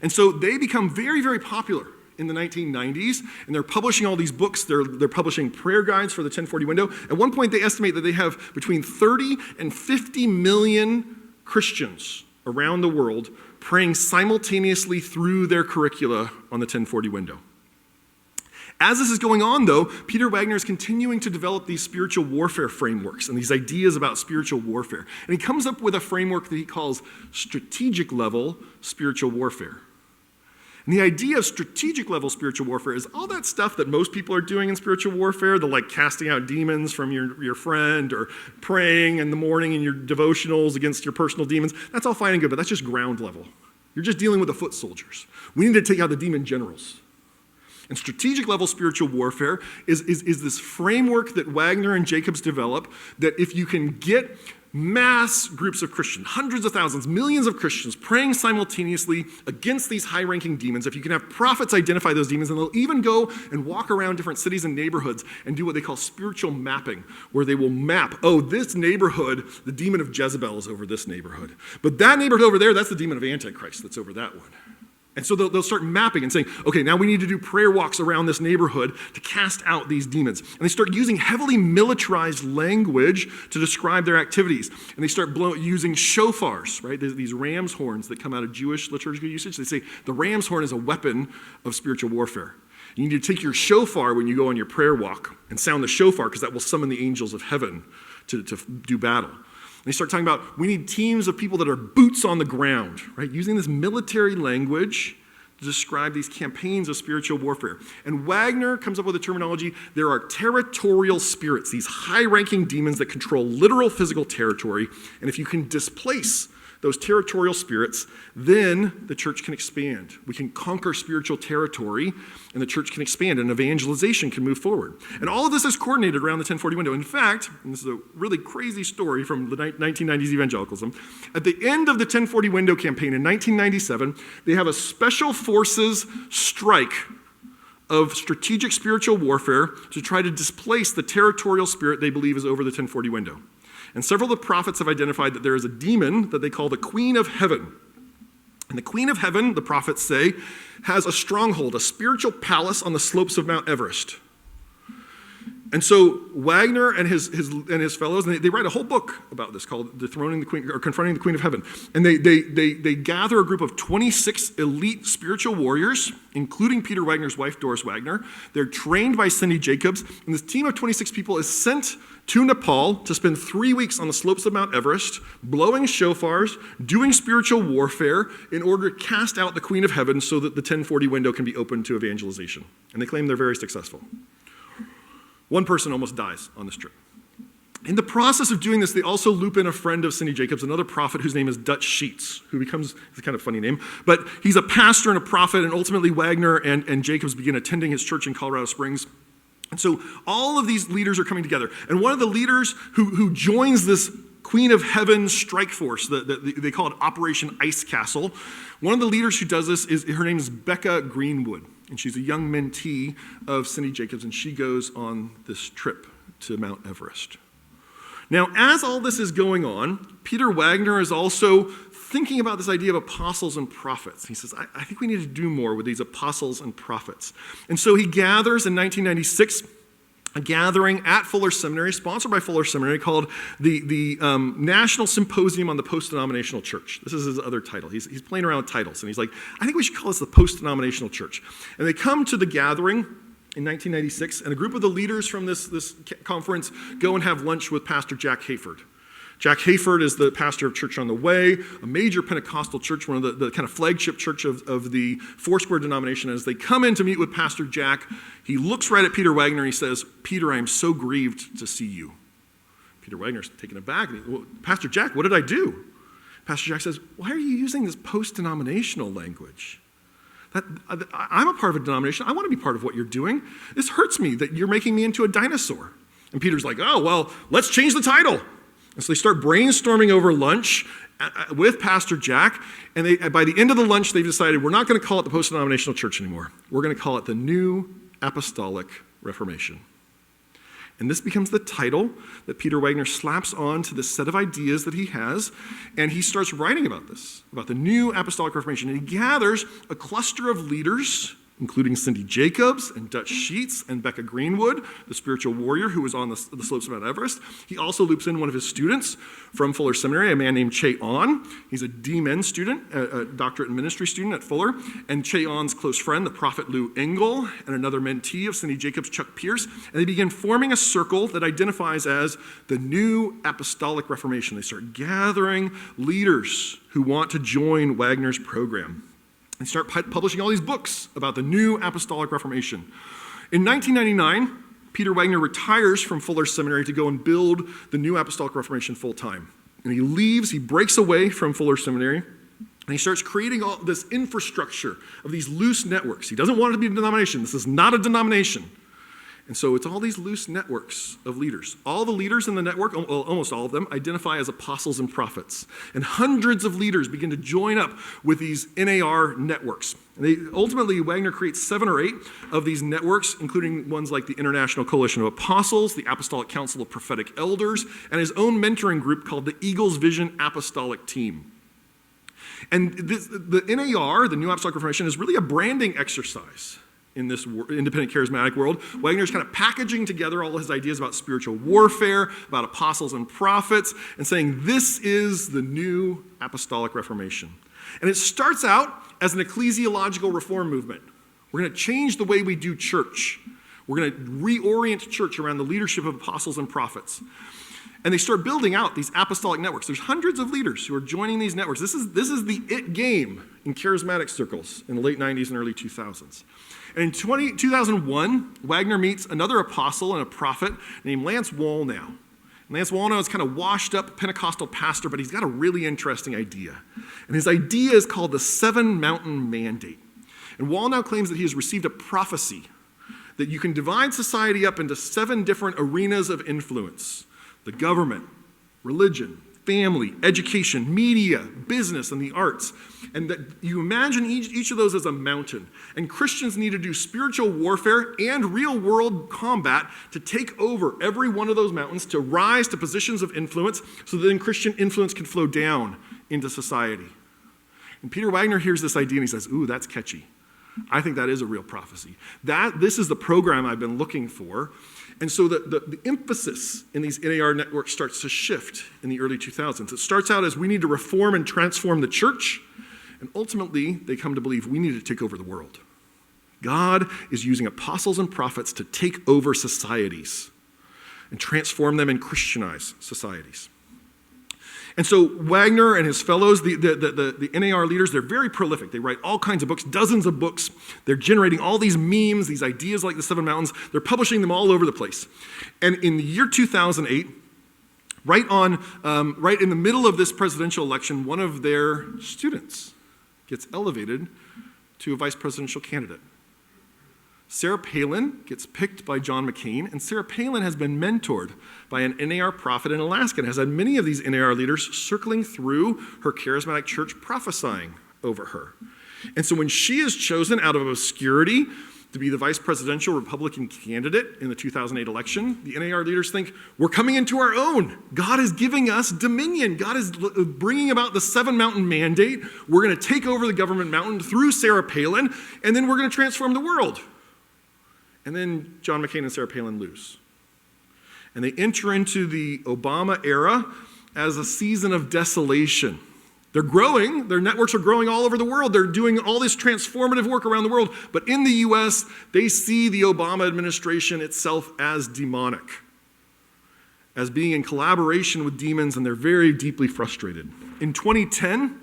And so they become very, very popular in the 1990s, and they're publishing all these books. They're publishing prayer guides for the 1040 window. At one point, they estimate that they have between 30 and 50 million Christians around the world praying simultaneously through their curricula on the 1040 window. As this is going on, though, Peter Wagner is continuing to develop these spiritual warfare frameworks and these ideas about spiritual warfare. And he comes up with a framework that he calls strategic level spiritual warfare. And the idea of strategic level spiritual warfare is all that stuff that most people are doing in spiritual warfare, the like casting out demons from your friend, or praying in the morning in your devotionals against your personal demons. That's all fine and good, but that's just ground level. You're just dealing with the foot soldiers. We need to take out the demon generals. And strategic level spiritual warfare is this framework that Wagner and Jacobs develop, that if you can get mass groups of Christians, hundreds of thousands, millions of Christians praying simultaneously against these high-ranking demons, if you can have prophets identify those demons, and they'll even go and walk around different cities and neighborhoods and do what they call spiritual mapping, where they will map, oh, this neighborhood, the demon of Jezebel is over this neighborhood. But that neighborhood over there, that's the demon of Antichrist that's over that one. And so they'll start mapping and saying, okay, now we need to do prayer walks around this neighborhood to cast out these demons. And they start using heavily militarized language to describe their activities. And they start using shofars, right? These ram's horns that come out of Jewish liturgical usage. They say the ram's horn is a weapon of spiritual warfare. You need to take your shofar when you go on your prayer walk and sound the shofar, because that will summon the angels of heaven to do battle. They start talking about, we need teams of people that are boots on the ground, right? Using this military language to describe these campaigns of spiritual warfare. And Wagner comes up with a terminology, there are territorial spirits, these high-ranking demons that control literal physical territory. And if you can displace those territorial spirits, then the church can expand. We can conquer spiritual territory, and the church can expand, and evangelization can move forward. And all of this is coordinated around the 1040 window. In fact, and this is a really crazy story from the 1990s evangelicalism, at the end of the 1040 window campaign in 1997, they have a special forces strike of strategic spiritual warfare to try to displace the territorial spirit they believe is over the 1040 window. And several of the prophets have identified that there is a demon that they call the Queen of Heaven. And the Queen of Heaven, the prophets say, has a stronghold, a spiritual palace on the slopes of Mount Everest. And so Wagner and his fellows, and they write a whole book about this called Dethroning the Queen, or Confronting the Queen of Heaven. And they gather a group of 26 elite spiritual warriors, including Peter Wagner's wife, Doris Wagner. They're trained by Cindy Jacobs, and this team of 26 people is sent to Nepal to spend 3 weeks on the slopes of Mount Everest, blowing shofars, doing spiritual warfare in order to cast out the Queen of Heaven so that the 1040 window can be opened to evangelization. And they claim they're very successful. One person almost dies on this trip. In the process of doing this, they also loop in a friend of Cindy Jacobs, another prophet whose name is Dutch Sheets, who becomes, it's a kind of funny name, but he's a pastor and a prophet, and ultimately Wagner and Jacobs begin attending his church in Colorado Springs. And so all of these leaders are coming together. And one of the leaders who joins this Queen of Heaven strike force, they call it Operation Ice Castle, one of the leaders who does this, her name is Becca Greenwood. And she's a young mentee of Cindy Jacobs, and she goes on this trip to Mount Everest. Now, as all this is going on, Peter Wagner is also thinking about this idea of apostles and prophets. He says, I think we need to do more with these apostles and prophets. And so he gathers in 1996 a gathering at Fuller Seminary, sponsored by Fuller Seminary, called the National Symposium on the Post-Denominational Church. This is his other title. He's playing around with titles, and he's like, I think we should call this the Post-Denominational Church. And they come to the gathering in 1996, and a group of the leaders from this conference go and have lunch with Pastor Jack Hayford. Jack Hayford is the pastor of Church on the Way, a major Pentecostal church, one of the kind of flagship church of the Foursquare denomination. As they come in to meet with Pastor Jack, he looks right at Peter Wagner and he says, Peter, I am so grieved to see you. Peter Wagner's taken aback. Well, Pastor Jack, what did I do? Pastor Jack says, why are you using this post-denominational language? I'm a part of a denomination. I want to be part of what you're doing. This hurts me that you're making me into a dinosaur. And Peter's like, oh, well, let's change the title. And so they start brainstorming over lunch with Pastor Jack, and by the end of the lunch, they've decided we're not going to call it the Post-Denominational Church anymore. We're going to call it the New Apostolic Reformation. And this becomes the title that Peter Wagner slaps on to this set of ideas that he has, and he starts writing about this, about the New Apostolic Reformation. And he gathers a cluster of leaders, including Cindy Jacobs and Dutch Sheets and Becca Greenwood, the spiritual warrior who was on the slopes of Mount Everest. He also loops in one of his students from Fuller Seminary, a man named Che On. He's a D-Min student, a doctorate in ministry student at Fuller. And Che On's close friend, the prophet Lou Engle, and another mentee of Cindy Jacobs, Chuck Pierce. And they begin forming a circle that identifies as the New Apostolic Reformation. They start gathering leaders who want to join Wagner's program. They start publishing all these books about the New Apostolic Reformation. In 1999, Peter Wagner retires from Fuller Seminary to go and build the New Apostolic Reformation full time. And he leaves, he breaks away from Fuller Seminary, and he starts creating all this infrastructure of these loose networks. He doesn't want it to be a denomination. This is not a denomination. And so it's all these loose networks of leaders. All the leaders in the network, almost all of them, identify as apostles and prophets. And hundreds of leaders begin to join up with these NAR networks. And ultimately, Wagner creates 7 or 8 of these networks, including ones like the International Coalition of Apostles, the Apostolic Council of Prophetic Elders, and his own mentoring group called the Eagles Vision Apostolic Team. And the NAR, the New Apostolic Reformation, is really a branding exercise in this independent charismatic world. Wagner's kind of packaging together all his ideas about spiritual warfare, about apostles and prophets, and saying this is the New Apostolic Reformation. And it starts out as an ecclesiological reform movement. We're going to change the way we do church. We're going to reorient church around the leadership of apostles and prophets. And they start building out these apostolic networks. There's hundreds of leaders who are joining these networks. This is the it game in charismatic circles in the late 90s and early 2000s. And in 2001, Wagner meets another apostle and a prophet named Lance Wallnau. Lance Wallnau is kind of washed up Pentecostal pastor, but he's got a really interesting idea. And his idea is called the Seven Mountain Mandate. And Wallnau claims that he has received a prophecy that you can divide society up into 7 different arenas of influence: the government, religion, family, education, media, business, and the arts. And that you imagine each of those as a mountain. And Christians need to do spiritual warfare and real-world combat to take over every one of those mountains, to rise to positions of influence, so that then Christian influence can flow down into society. And Peter Wagner hears this idea and he says, ooh, that's catchy. I think that is a real prophecy. This is the program I've been looking for. And so the emphasis in these NAR networks starts to shift in the early 2000s. It starts out as we need to reform and transform the church, and ultimately they come to believe we need to take over the world. God is using apostles and prophets to take over societies and transform them and Christianize societies. And so Wagner and his fellows, the NAR leaders, they're very prolific. They write all kinds of books, dozens of books. They're generating all these memes, these ideas like the Seven Mountains. They're publishing them all over the place. And in the year 2008, right in the middle of this presidential election, one of their students gets elevated to a vice presidential candidate. Sarah Palin gets picked by John McCain, and Sarah Palin has been mentored by an NAR prophet in Alaska and has had many of these NAR leaders circling through her charismatic church prophesying over her. And so when she is chosen out of obscurity to be the vice presidential Republican candidate in the 2008 election, the NAR leaders think, we're coming into our own. God is giving us dominion. God is bringing about the Seven Mountain Mandate. We're going to take over the government mountain through Sarah Palin, and then we're going to transform the world. And then John McCain and Sarah Palin lose. And they enter into the Obama era as a season of desolation. They're growing. Their networks are growing all over the world. They're doing all this transformative work around the world. But in the U.S., they see the Obama administration itself as demonic, as being in collaboration with demons, and they're very deeply frustrated. In 2010,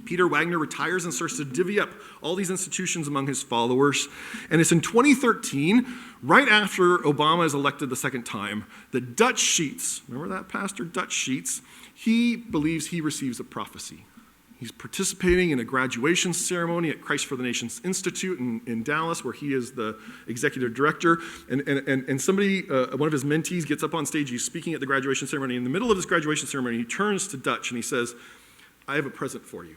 Peter Wagner retires and starts to divvy up all these institutions among his followers. And it's in 2013, right after Obama is elected the second time, that Dutch Sheets, remember that pastor, Dutch Sheets, he believes he receives a prophecy. He's participating in a graduation ceremony at Christ for the Nations Institute in Dallas, where he is the executive director. And somebody, one of his mentees, gets up on stage. He's speaking at the graduation ceremony. In the middle of this graduation ceremony, he turns to Dutch and he says, I have a present for you.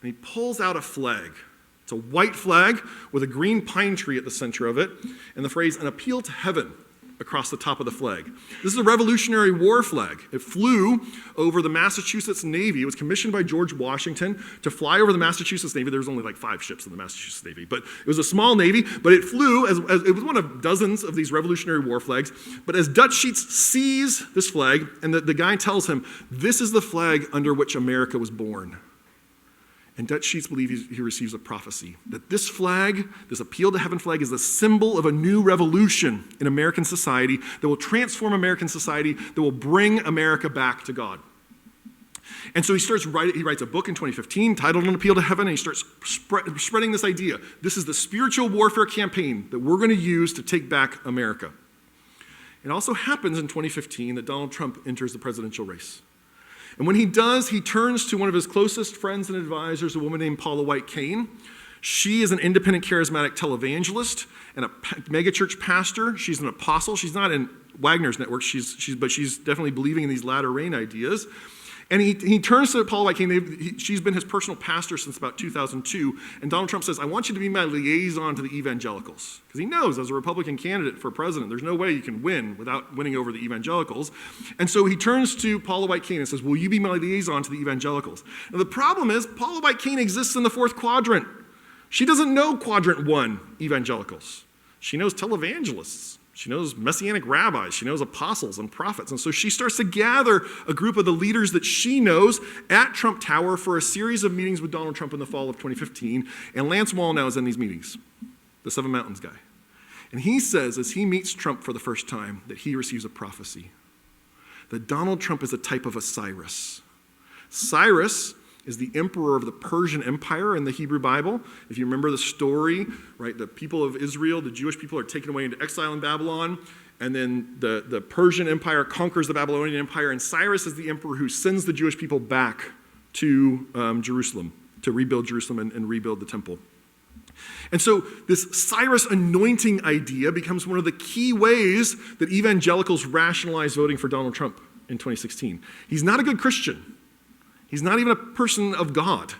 And he pulls out a flag. It's a white flag with a green pine tree at the center of it, and the phrase, an appeal to heaven, across the top of the flag. This is a Revolutionary War flag. It flew over the Massachusetts Navy. It was commissioned by George Washington to fly over the Massachusetts Navy. There was only like 5 ships in the Massachusetts Navy, but it was a small navy, but it flew as it was one of dozens of these Revolutionary War flags. But as Dutch Sheets sees this flag, and the guy tells him, this is the flag under which America was born. And Dutch Sheets believe he receives a prophecy that this flag, this appeal to heaven flag, is the symbol of a new revolution in American society that will transform American society, that will bring America back to God. And so he writes a book in 2015 titled An Appeal to Heaven, and he starts spreading this idea. This is the spiritual warfare campaign that we're going to use to take back America. It also happens in 2015 that Donald Trump enters the presidential race. And when he does, he turns to one of his closest friends and advisors, a woman named Paula White Cain. She is an independent charismatic televangelist and a megachurch pastor. She's an apostle. She's not in Wagner's network, but she's definitely believing in these latter rain ideas. And he turns to Paula White Cain. She's been his personal pastor since about 2002. And Donald Trump says, I want you to be my liaison to the evangelicals. Because he knows, as a Republican candidate for president, there's no way you can win without winning over the evangelicals. And so he turns to Paula White Cain and says, will you be my liaison to the evangelicals? Now the problem is, Paula White Cain exists in the 4th quadrant. She doesn't know quadrant 1 evangelicals. She knows televangelists. She knows messianic rabbis. She knows apostles and prophets. And so she starts to gather a group of the leaders that she knows at Trump Tower for a series of meetings with Donald Trump in the fall of 2015. And Lance Wallnau is in these meetings, the Seven Mountains guy. And he says, as he meets Trump for the first time, that he receives a prophecy, that Donald Trump is a type of a Cyrus. Cyrus is the emperor of the Persian Empire in the Hebrew Bible. If you remember the story, right, the people of Israel, the Jewish people, are taken away into exile in Babylon, And then the Persian Empire conquers the Babylonian Empire, and Cyrus is the emperor who sends the Jewish people back to Jerusalem to rebuild Jerusalem and rebuild the temple. And so this Cyrus anointing idea becomes one of the key ways that evangelicals rationalize voting for Donald Trump in 2016. He's not a good Christian. He's not even a person of God,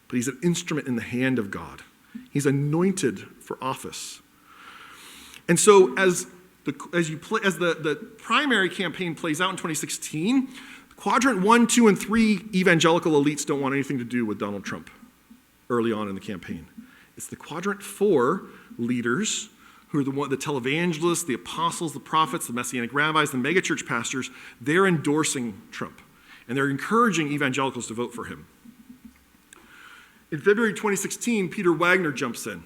but he's an instrument in the hand of God. He's anointed for office. And so as the primary campaign plays out in 2016, quadrant 1, 2, and 3 evangelical elites don't want anything to do with Donald Trump early on in the campaign. It's the quadrant 4 leaders who are the televangelists, the apostles, the prophets, the messianic rabbis, the megachurch pastors. They're endorsing Trump, and they're encouraging evangelicals to vote for him. In February 2016, Peter Wagner jumps in,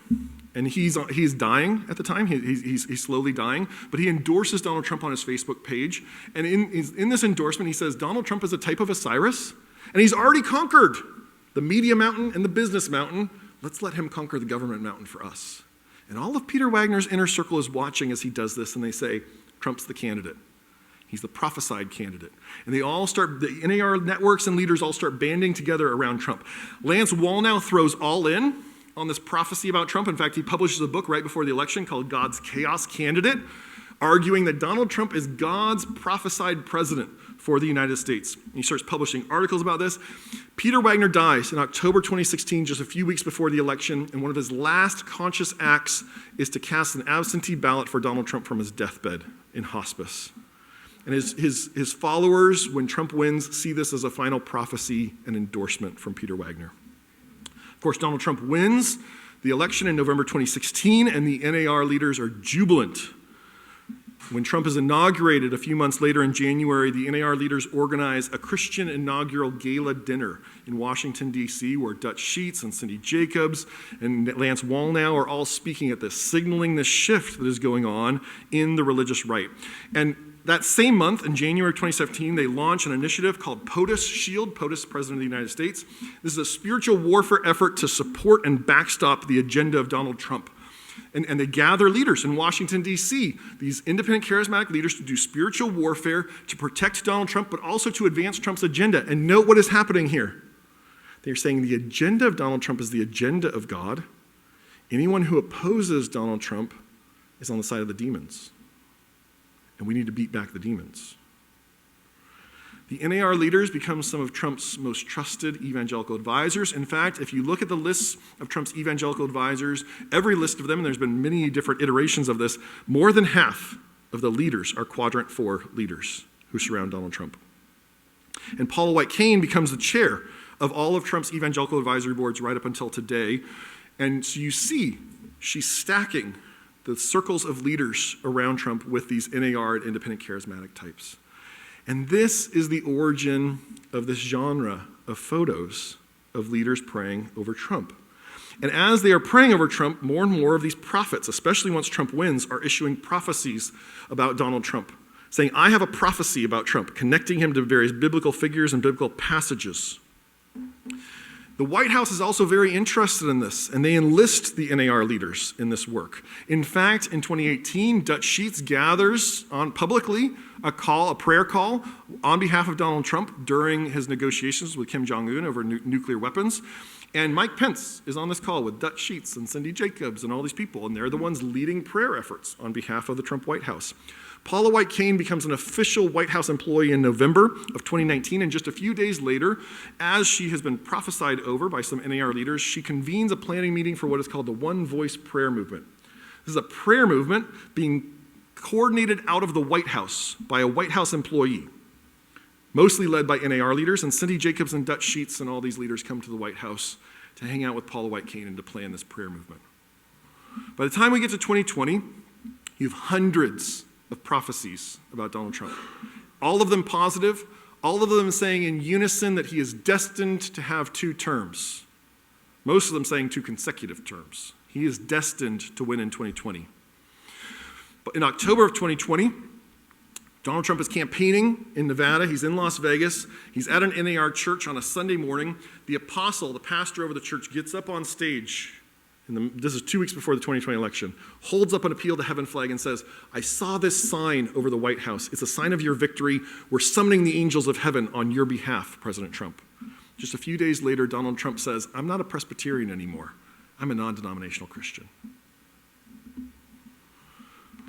and he's dying at the time. He's slowly dying, but he endorses Donald Trump on his Facebook page. And in this endorsement, he says, Donald Trump is a type of a Cyrus, and he's already conquered the media mountain and the business mountain. Let's let him conquer the government mountain for us. And all of Peter Wagner's inner circle is watching as he does this, and they say, Trump's the candidate. He's the prophesied candidate. And the NAR networks and leaders all start banding together around Trump. Lance Wallnau throws all in on this prophecy about Trump. In fact, he publishes a book right before the election called God's Chaos Candidate, arguing that Donald Trump is God's prophesied president for the United States. And he starts publishing articles about this. Peter Wagner dies in October 2016, just a few weeks before the election, and one of his last conscious acts is to cast an absentee ballot for Donald Trump from his deathbed in hospice. And his followers, when Trump wins, see this as a final prophecy and endorsement from Peter Wagner. Of course, Donald Trump wins the election in November 2016, and the NAR leaders are jubilant. When Trump is inaugurated a few months later in January, the NAR leaders organize a Christian inaugural gala dinner in Washington, D.C., where Dutch Sheets and Cindy Jacobs and Lance Wallnau are all speaking at this, signaling this shift that is going on in the religious right. And that same month, in January 2017, they launch an initiative called POTUS Shield, POTUS, President of the United States. This is a spiritual warfare effort to support and backstop the agenda of Donald Trump. And they gather leaders in Washington, D.C., these independent charismatic leaders to do spiritual warfare, to protect Donald Trump, but also to advance Trump's agenda. And note what is happening here. They're saying the agenda of Donald Trump is the agenda of God. Anyone who opposes Donald Trump is on the side of the demons. And we need to beat back the demons. The NAR leaders become some of Trump's most trusted evangelical advisors. In fact, if you look at the lists of Trump's evangelical advisors, every list of them, and there's been many different iterations of this, more than half of the leaders are quadrant 4 leaders who surround Donald Trump. And Paula White Cain becomes the chair of all of Trump's evangelical advisory boards right up until today. And so you see, she's stacking the circles of leaders around Trump with these NAR and independent charismatic types. And this is the origin of this genre of photos of leaders praying over Trump. And as they are praying over Trump, more and more of these prophets, especially once Trump wins, are issuing prophecies about Donald Trump, saying, I have a prophecy about Trump, connecting him to various biblical figures and biblical passages. The White House is also very interested in this, and they enlist the NAR leaders in this work. In fact, in 2018, Dutch Sheets gathers publicly a prayer call on behalf of Donald Trump during his negotiations with Kim Jong-un over nuclear weapons. And Mike Pence is on this call with Dutch Sheets and Cindy Jacobs and all these people, and they're the ones leading prayer efforts on behalf of the Trump White House. Paula White Cain becomes an official White House employee in November of 2019, and just a few days later, as she has been prophesied over by some NAR leaders, she convenes a planning meeting for what is called the One Voice Prayer Movement. This is a prayer movement being coordinated out of the White House by a White House employee, mostly led by NAR leaders, and Cindy Jacobs and Dutch Sheets and all these leaders come to the White House to hang out with Paula White Cain and to plan this prayer movement. By the time we get to 2020, you have hundreds of prophecies about Donald Trump. All of them positive, all of them saying in unison that he is destined to have 2 terms. Most of them saying 2 consecutive terms. He is destined to win in 2020. But in October of 2020, Donald Trump is campaigning in Nevada. He's in Las Vegas. He's at an NAR church on a Sunday morning. The apostle, the pastor over the church, gets up on stage this is 2 weeks before the 2020 election, holds up an appeal to heaven flag and says, I saw this sign over the White House. It's a sign of your victory. We're summoning the angels of heaven on your behalf, President Trump. Just a few days later, Donald Trump says, I'm not a Presbyterian anymore. I'm a non-denominational Christian.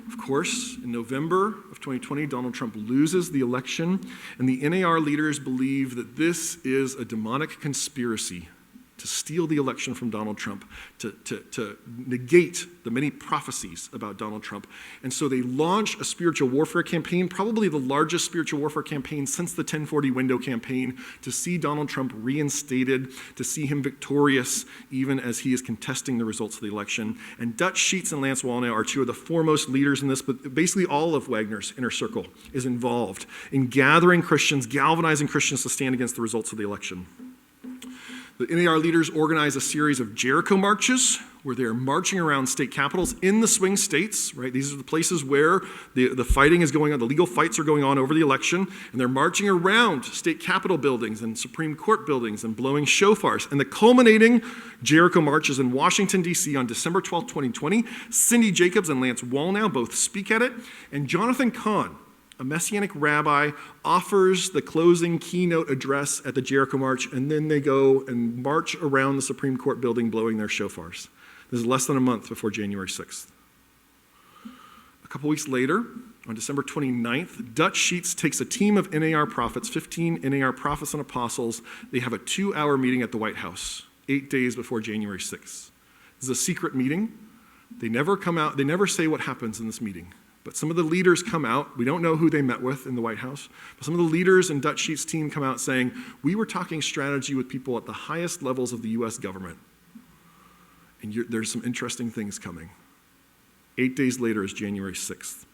Of course, in November of 2020, Donald Trump loses the election, and the NAR leaders believe that this is a demonic conspiracy to steal the election from Donald Trump, to negate the many prophecies about Donald Trump. And so they launch a spiritual warfare campaign, probably the largest spiritual warfare campaign since the 1040 window campaign, to see Donald Trump reinstated, to see him victorious, even as he is contesting the results of the election. And Dutch Sheets and Lance Wallnau are two of the foremost leaders in this, but basically all of Wagner's inner circle is involved in gathering Christians, galvanizing Christians to stand against the results of the election. The NAR leaders organize a series of Jericho marches where they're marching around state capitals in the swing states, right? These are the places where the fighting is going on, the legal fights are going on over the election, and they're marching around state capitol buildings and Supreme Court buildings and blowing shofars. And the culminating Jericho march is in Washington, D.C. on December 12, 2020. Cindy Jacobs and Lance Wallnau both speak at it, and Jonathan Cahn, a Messianic rabbi, offers the closing keynote address at the Jericho March, and then they go and march around the Supreme Court building blowing their shofars. This is less than a month before January 6th. A couple weeks later, on December 29th, Dutch Sheets takes a team of NAR prophets, 15 NAR prophets and apostles. They have a 2-hour meeting at the White House, 8 days before January 6th. This is a secret meeting. They never come out, they never say what happens in this meeting. But some of the leaders come out. We don't know who they met with in the White House. But some of the leaders in Dutch Sheets' team come out saying, we were talking strategy with people at the highest levels of the U.S. government. And there's some interesting things coming. 8 days later is January 6th.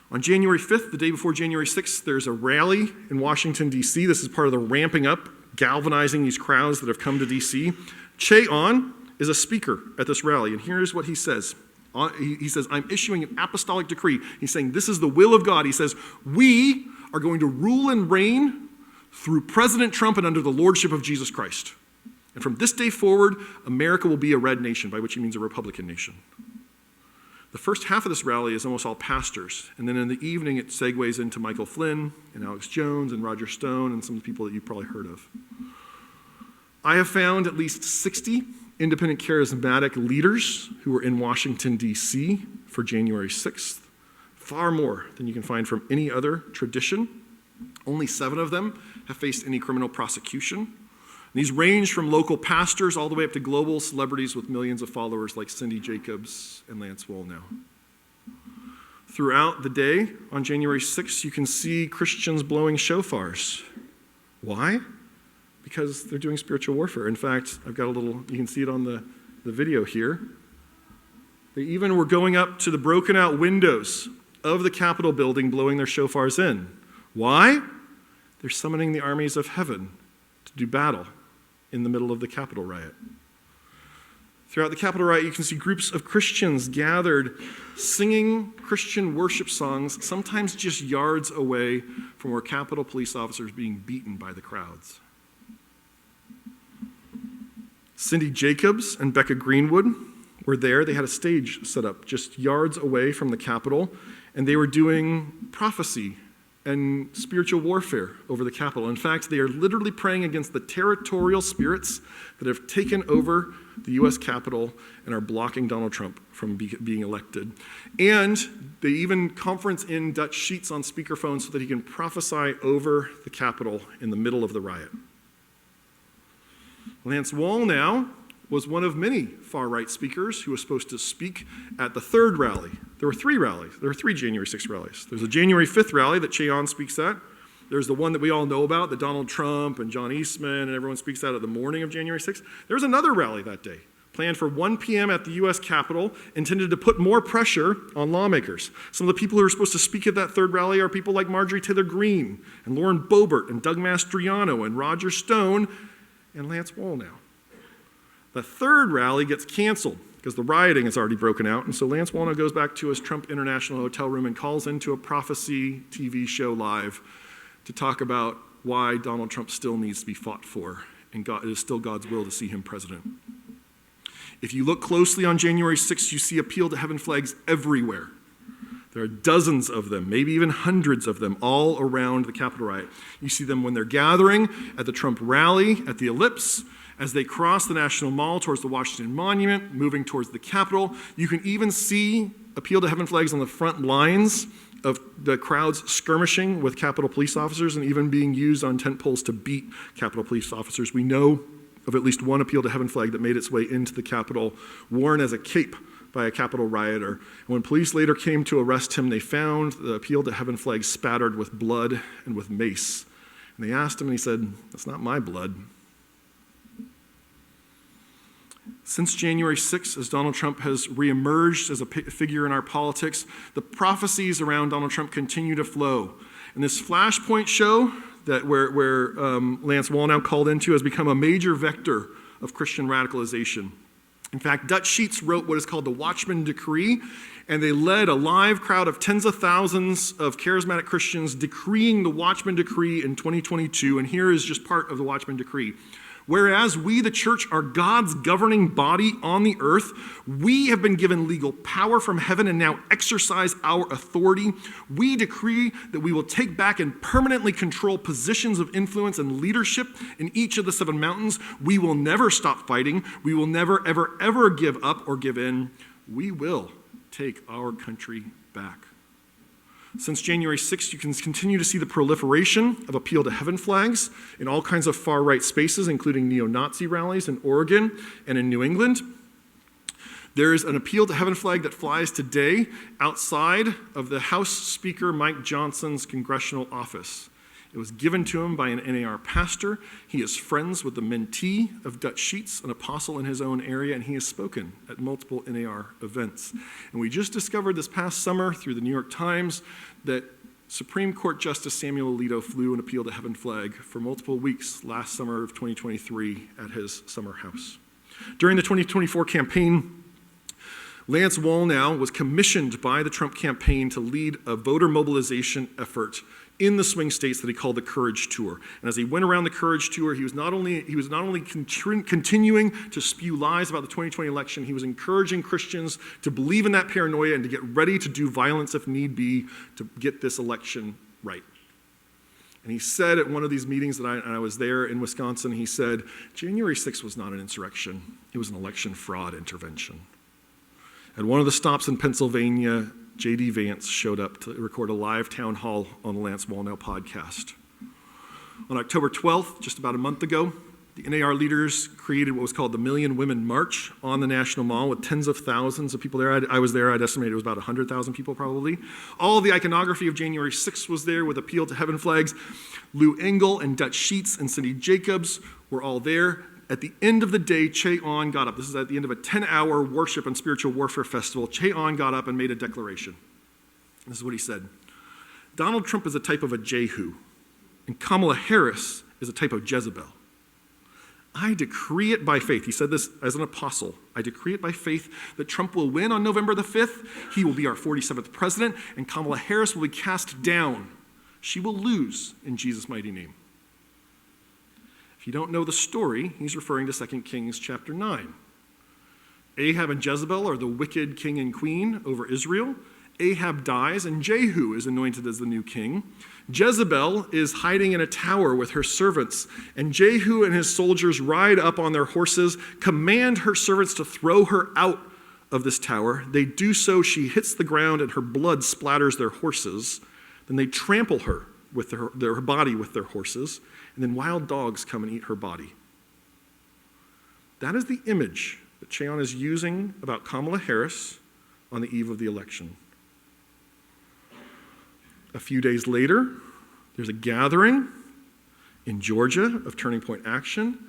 On January 5th, the day before January 6th, there's a rally in Washington, D.C. This is part of the ramping up, galvanizing these crowds that have come to D.C. Che Ahn is a speaker at this rally, and here's what he says. He says, I'm issuing an apostolic decree. He's saying, this is the will of God. He says, we are going to rule and reign through President Trump and under the lordship of Jesus Christ. And from this day forward, America will be a red nation, by which he means a Republican nation. The first half of this rally is almost all pastors. And then in the evening, it segues into Michael Flynn and Alex Jones and Roger Stone and some of the people that you've probably heard of. I have found at least 60 independent charismatic leaders who were in Washington, D.C. for January 6th, far more than you can find from any other tradition. Only 7 of them have faced any criminal prosecution. And these range from local pastors all the way up to global celebrities with millions of followers like Cindy Jacobs and Lance Wallnau. Throughout the day on January 6th, you can see Christians blowing shofars. Why? Because they're doing spiritual warfare. In fact, I've got a little, you can see it on the video here. They even were going up to the broken out windows of the Capitol building blowing their shofars in. Why? They're summoning the armies of heaven to do battle in the middle of the Capitol riot. Throughout the Capitol riot, you can see groups of Christians gathered singing Christian worship songs, sometimes just yards away from where Capitol police officers being beaten by the crowds. Cindy Jacobs and Becca Greenwood were there. They had a stage set up just yards away from the Capitol, and they were doing prophecy and spiritual warfare over the Capitol. In fact, they are literally praying against the territorial spirits that have taken over the U.S. Capitol and are blocking Donald Trump from being elected. And they even conference in Dutch Sheets on speakerphone so that he can prophesy over the Capitol in the middle of the riot. Lance Wallnau was one of many far-right speakers who was supposed to speak at the third rally. There were 3 rallies. There were 3 January 6th rallies. There's a January 5th rally that Che Ahn speaks at. There's the one that we all know about, that Donald Trump and John Eastman and everyone speaks at the morning of January 6th. There was another rally that day, planned for 1 p.m. at the U.S. Capitol, intended to put more pressure on lawmakers. Some of the people who are supposed to speak at that third rally are people like Marjorie Taylor Greene and Lauren Boebert and Doug Mastriano and Roger Stone and Lance Wallnau. The third rally gets canceled because the rioting has already broken out, and so Lance Wallnau goes back to his Trump International hotel room and calls into a prophecy TV show live to talk about why Donald Trump still needs to be fought for, and it is still God's will to see him president. If you look closely on January 6th, you see Appeal to Heaven flags everywhere. There are dozens of them, maybe even hundreds of them, all around the Capitol riot. You see them when they're gathering at the Trump rally, at the Ellipse, as they cross the National Mall towards the Washington Monument, moving towards the Capitol. You can even see Appeal to Heaven flags on the front lines of the crowds skirmishing with Capitol police officers and even being used on tent poles to beat Capitol police officers. We know of at least one Appeal to Heaven flag that made its way into the Capitol, worn as a cape by a Capitol rioter. And when police later came to arrest him, they found the Appeal to Heaven flag spattered with blood and with mace. And they asked him, and he said, "That's not my blood." Since January 6th, as Donald Trump has reemerged as a figure in our politics, the prophecies around Donald Trump continue to flow. And this Flashpoint show that where Lance Wallnau called into has become a major vector of Christian radicalization. In fact, Dutch Sheets wrote what is called the Watchman Decree, and they led a live crowd of tens of thousands of charismatic Christians decreeing the Watchman Decree in 2022, and here is just part of the Watchman Decree. Whereas we, the church, are God's governing body on the earth, we have been given legal power from heaven and now exercise our authority. We decree that we will take back and permanently control positions of influence and leadership in each of the 7 mountains. We will never stop fighting. We will never, ever, ever give up or give in. We will take our country back. Since January 6th, you can continue to see the proliferation of Appeal to Heaven flags in all kinds of far-right spaces, including neo-Nazi rallies in Oregon and in New England. There is an Appeal to Heaven flag that flies today outside of the House Speaker Mike Johnson's congressional office. It was given to him by an NAR pastor. He is friends with the mentee of Dutch Sheets, an apostle in his own area, and he has spoken at multiple NAR events. And we just discovered this past summer through the New York Times that Supreme Court Justice Samuel Alito flew an Appeal to Heaven flag for multiple weeks last summer of 2023 at his summer house. During the 2024 campaign, Lance Wallnau was commissioned by the Trump campaign to lead a voter mobilization effort in the swing states that he called the Courage Tour. And as he went around the Courage Tour, he was not only continuing to spew lies about the 2020 election, he was encouraging Christians to believe in that paranoia and to get ready to do violence if need be to get this election right. And he said at one of these meetings that I was there in Wisconsin, he said, January 6th was not an insurrection, it was an election fraud intervention. At one of the stops in Pennsylvania, J.D. Vance showed up to record a live town hall on the Lance Wallnau podcast. On October 12th, just about a month ago, the NAR leaders created what was called the Million Women March on the National Mall with tens of thousands of people there. I was there, I'd estimate it was about 100,000 people probably. All the iconography of January 6th was there with Appeal to Heaven flags. Lou Engle and Dutch Sheets and Cindy Jacobs were all there. At the end of the day, Che-On got up. This is at the end of a 10-hour worship and spiritual warfare festival. Che-On got up and made a declaration. This is what he said. Donald Trump is a type of a Jehu, and Kamala Harris is a type of Jezebel. I decree it by faith. He said this as an apostle. I decree it by faith that Trump will win on November the 5th. He will be our 47th president, and Kamala Harris will be cast down. She will lose in Jesus' mighty name. If you don't know the story, he's referring to 2 Kings chapter 9. Ahab and Jezebel are the wicked king and queen over Israel. Ahab dies, and Jehu is anointed as the new king. Jezebel is hiding in a tower with her servants, and Jehu and his soldiers ride up on their horses, command her servants to throw her out of this tower. They do so, she hits the ground, and her blood splatters their horses. Then they trample her with their body with their horses, and then wild dogs come and eat her body. That is the image that Che-On is using about Kamala Harris on the eve of the election. A few days later, there's a gathering in Georgia of Turning Point Action,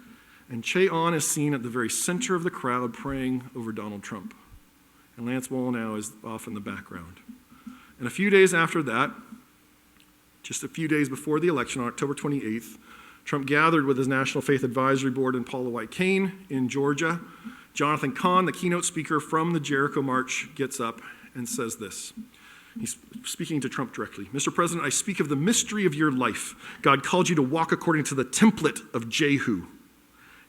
and Che-On is seen at the very center of the crowd praying over Donald Trump. And Lance Wallnau is off in the background. And a few days after that, just a few days before the election, on October 28th, Trump gathered with his National Faith Advisory Board and Paula White Cain in Georgia. Jonathan Cahn, the keynote speaker from the Jericho March, gets up and says this. He's speaking to Trump directly. Mr. President, I speak of the mystery of your life. God called you to walk according to the template of Jehu.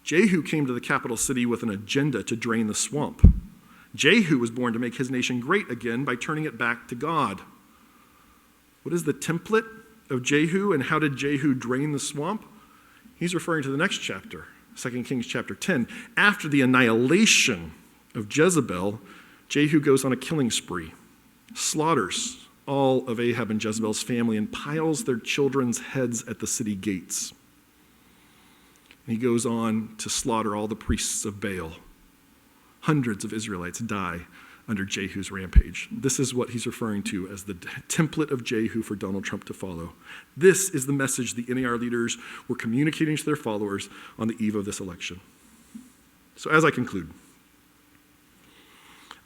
Jehu came to the capital city with an agenda to drain the swamp. Jehu was born to make his nation great again by turning it back to God. What is the template of Jehu, and how did Jehu drain the swamp? He's referring to the next chapter, 2 Kings chapter 10. After the annihilation of Jezebel, Jehu goes on a killing spree, slaughters all of Ahab and Jezebel's family, and piles their children's heads at the city gates. And he goes on to slaughter all the priests of Baal. Hundreds of Israelites die under Jehu's rampage. This is what he's referring to as the template of Jehu for Donald Trump to follow. This is the message the NAR leaders were communicating to their followers on the eve of this election. So as I conclude,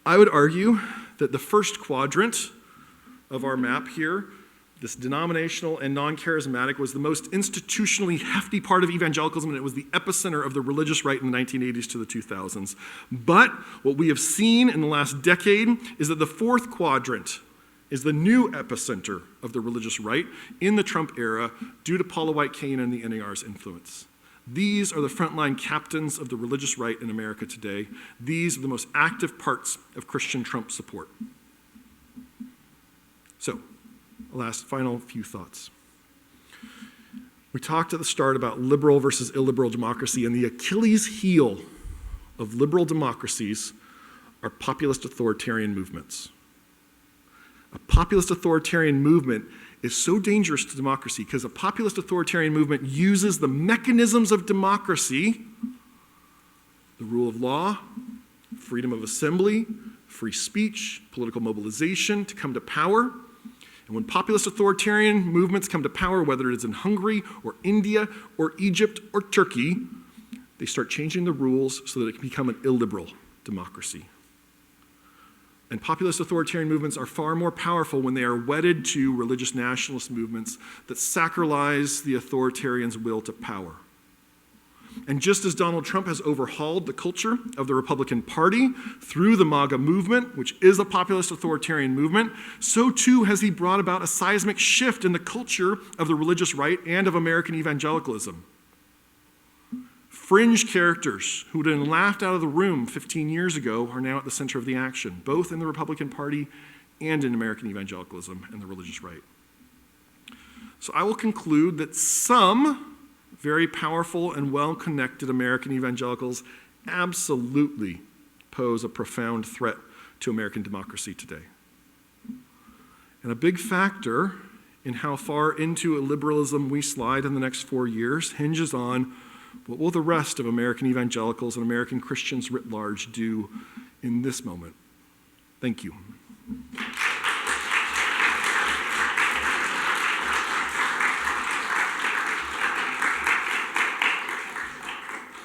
I would argue that the first quadrant of our map here, this denominational and non-charismatic, was the most institutionally hefty part of evangelicalism, and it was the epicenter of the religious right in the 1980s to the 2000s. But what we have seen in the last decade is that the fourth quadrant is the new epicenter of the religious right in the Trump era due to Paula White Cain and the NAR's influence. These are the frontline captains of the religious right in America today. These are the most active parts of Christian Trump support. So, last final few thoughts. We talked at the start about liberal versus illiberal democracy, and the Achilles heel of liberal democracies are populist authoritarian movements. A populist authoritarian movement is so dangerous to democracy because a populist authoritarian movement uses the mechanisms of democracy, the rule of law, freedom of assembly, free speech, political mobilization, to come to power. And when populist authoritarian movements come to power, whether it is in Hungary or India or Egypt or Turkey, they start changing the rules so that it can become an illiberal democracy. And populist authoritarian movements are far more powerful when they are wedded to religious nationalist movements that sacralize the authoritarian's will to power. And just as Donald Trump has overhauled the culture of the Republican Party through the MAGA movement, which is a populist authoritarian movement, so too has he brought about a seismic shift in the culture of the religious right and of American evangelicalism. Fringe characters who would have been laughed out of the room 15 years ago are now at the center of the action, both in the Republican Party and in American evangelicalism and the religious right. So I will conclude that some very powerful and well-connected American evangelicals absolutely pose a profound threat to American democracy today. And a big factor in how far into illiberalism we slide in the next 4 years hinges on what will the rest of American evangelicals and American Christians writ large do in this moment. Thank you.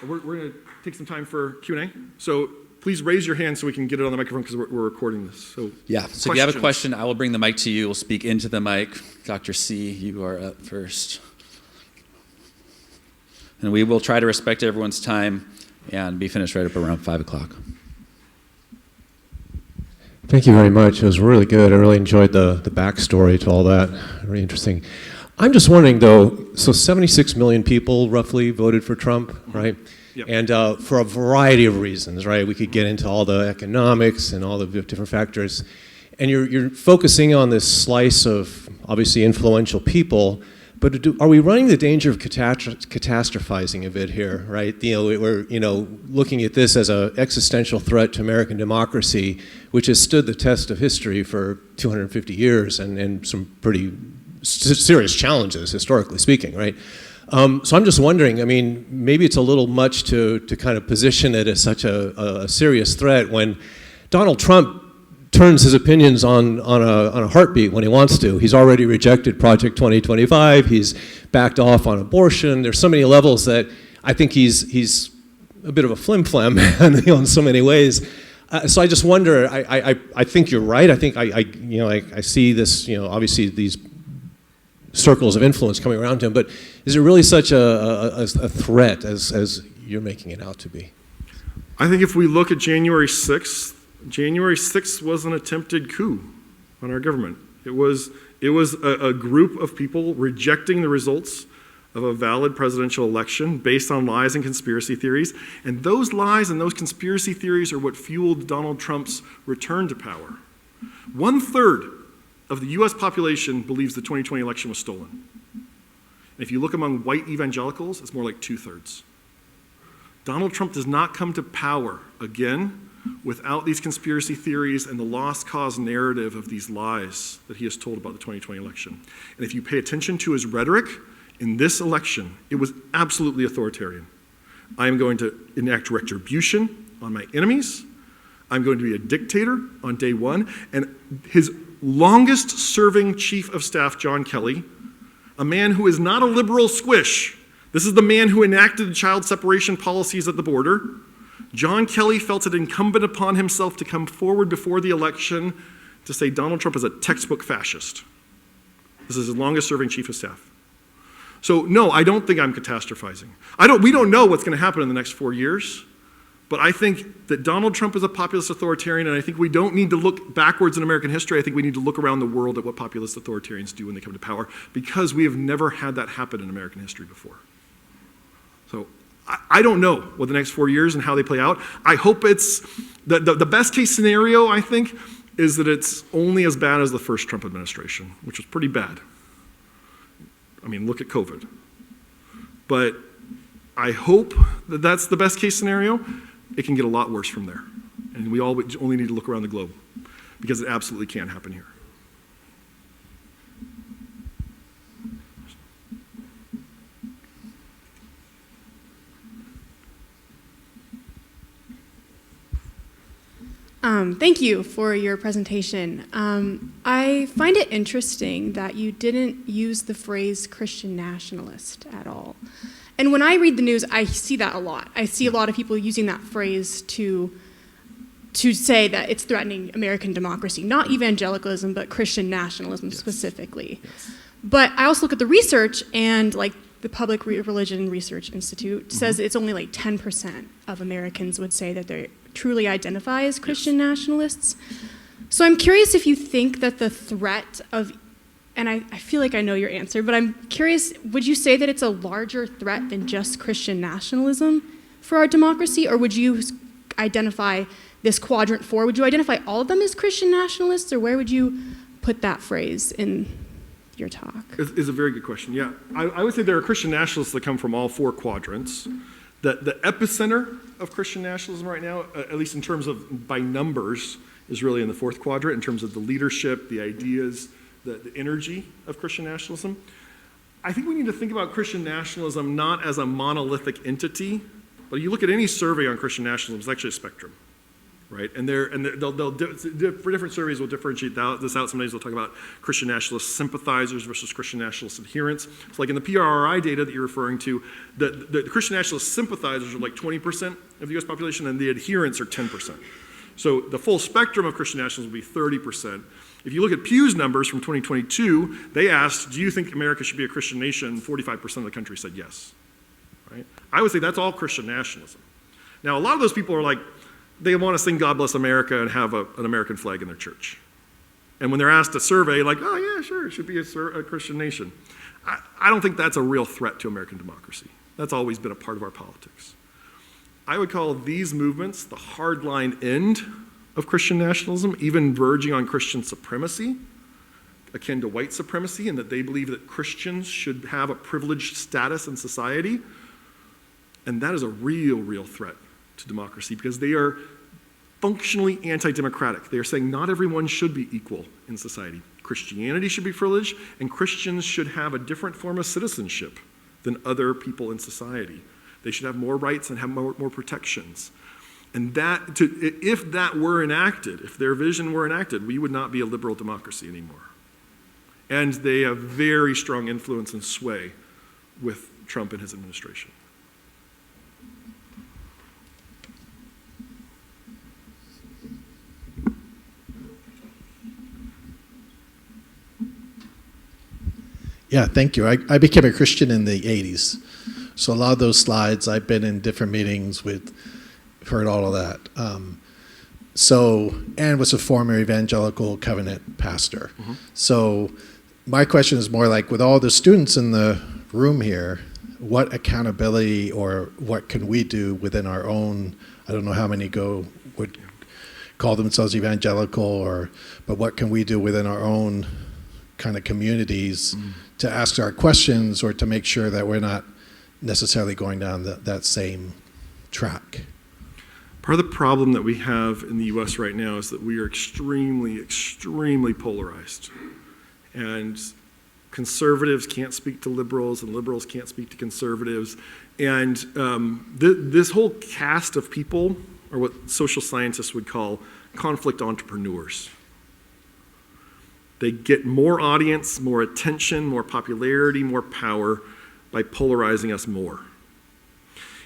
We're going to take some time for Q&A. So please raise your hand so we can get it on the microphone because we're recording this. So yeah, so if you have a question, I will bring the mic to you. We'll speak into the mic. Dr. C, you are up first. And we will try to respect everyone's time and be finished right up around 5 o'clock. Thank you very much. It was really good. I really enjoyed the backstory to all that. Very interesting. I'm just wondering, though, so 76 million people roughly voted for Trump, right? Yep. And for a variety of reasons, right? We could get into all the economics and all the different factors. And you're focusing on this slice of obviously influential people, but are we running the danger of catastrophizing a bit here, right? We're looking at this as an existential threat to American democracy, which has stood the test of history for 250 years and some pretty serious challenges, historically speaking, right? So I'm just wondering, I mean, maybe it's a little much to kind of position it as such a serious threat when Donald Trump turns his opinions on a heartbeat when he wants to. He's already rejected Project 2025. He's backed off on abortion. There's so many levels that I think he's a bit of a flim-flam in so many ways. So I just wonder, I think you're right. I think I see this, obviously these circles of influence coming around him, but is it really such a threat as you're making it out to be? I think if we look at January 6th was an attempted coup on our government. It was a group of people rejecting the results of a valid presidential election based on lies and conspiracy theories. And those lies and those conspiracy theories are what fueled Donald Trump's return to power. 1/3 of the US population believes the 2020 election was stolen. And if you look among white evangelicals, it's more like 2/3. Donald Trump does not come to power again without these conspiracy theories and the lost cause narrative of these lies that he has told about the 2020 election. And if you pay attention to his rhetoric in this election, it was absolutely authoritarian. I am going to enact retribution on my enemies. I'm going to be a dictator on day one. And his longest serving chief of staff, John Kelly, a man who is not a liberal squish, this is the man who enacted the child separation policies at the border. John Kelly felt it incumbent upon himself to come forward before the election to say Donald Trump is a textbook fascist. This is his longest serving chief of staff. So no, I don't think I'm catastrophizing. We don't know what's going to happen in the next 4 years, but I think that Donald Trump is a populist authoritarian, and I think we don't need to look backwards in American history. I think we need to look around the world at what populist authoritarians do when they come to power, because we have never had that happen in American history before. So I don't know what the next 4 years and how they play out. I hope it's, the best case scenario, I think, is that it's only as bad as the first Trump administration, which was pretty bad. I mean, look at COVID. But I hope that that's the best case scenario. It can get a lot worse from there. And we all only need to look around the globe, because it absolutely can happen here. Thank you for your presentation. I find it interesting that you didn't use the phrase Christian nationalist at all. And when I read the news, I see that a lot. I see a lot of people using that phrase to say that it's threatening American democracy, not evangelicalism, but Christian nationalism specifically. Yes. But I also look at the research, and like the Public Religion Research Institute says it's only like 10% of Americans would say that they truly identify as Christian nationalists. So I'm curious if you think that the threat of, and I feel like I know your answer, but I'm curious, would you say that it's a larger threat than just Christian nationalism for our democracy, or would you identify this quadrant 4? Would you identify all of them as Christian nationalists, or where would you put that phrase in your talk? It's a very good question. Yeah, I would say there are Christian nationalists that come from all 4 quadrants. The epicenter of Christian nationalism right now, at least in terms of by numbers, is really in the 4th quadrant in terms of the leadership, the ideas, the energy of Christian nationalism. I think we need to think about Christian nationalism not as a monolithic entity, but you look at any survey on Christian nationalism, it's actually a spectrum. Right, for different surveys will differentiate this out. Sometimes they'll talk about Christian nationalist sympathizers versus Christian nationalist adherents. So like in the PRRI data that you're referring to, the Christian nationalist sympathizers are like 20% of the US population, and the adherents are 10%. So the full spectrum of Christian nationalism will be 30%. If you look at Pew's numbers from 2022, they asked, do you think America should be a Christian nation? 45% of the country said yes. Right? I would say that's all Christian nationalism. Now, a lot of those people are like, they want to sing God Bless America and have an American flag in their church. And when they're asked to survey, like, oh yeah, sure, it should be a Christian nation. I don't think that's a real threat to American democracy. That's always been a part of our politics. I would call these movements the hardline end of Christian nationalism, even verging on Christian supremacy, akin to white supremacy, in that they believe that Christians should have a privileged status in society. And that is a real threat to democracy, because they are functionally anti-democratic. They are saying not everyone should be equal in society. Christianity should be privileged, and Christians should have a different form of citizenship than other people in society. They should have more rights and have more protections. And if that were enacted, if their vision were enacted, we would not be a liberal democracy anymore. And they have very strong influence and sway with Trump and his administration. Yeah, thank you. I became a Christian in the 80s. So a lot of those slides, I've been in different meetings heard all of that. And was a former Evangelical Covenant pastor. Mm-hmm. So my question is more like, with all the students in the room here, what accountability or what can we do within our own, I don't know how many would call themselves evangelical, but what can we do within our own kind of communities to ask our questions or to make sure that we're not necessarily going down that same track? Part of the problem that we have in the U.S. right now is that we are extremely, extremely polarized. And conservatives can't speak to liberals, and liberals can't speak to conservatives. And this whole cast of people are what social scientists would call conflict entrepreneurs. They get more audience, more attention, more popularity, more power by polarizing us more.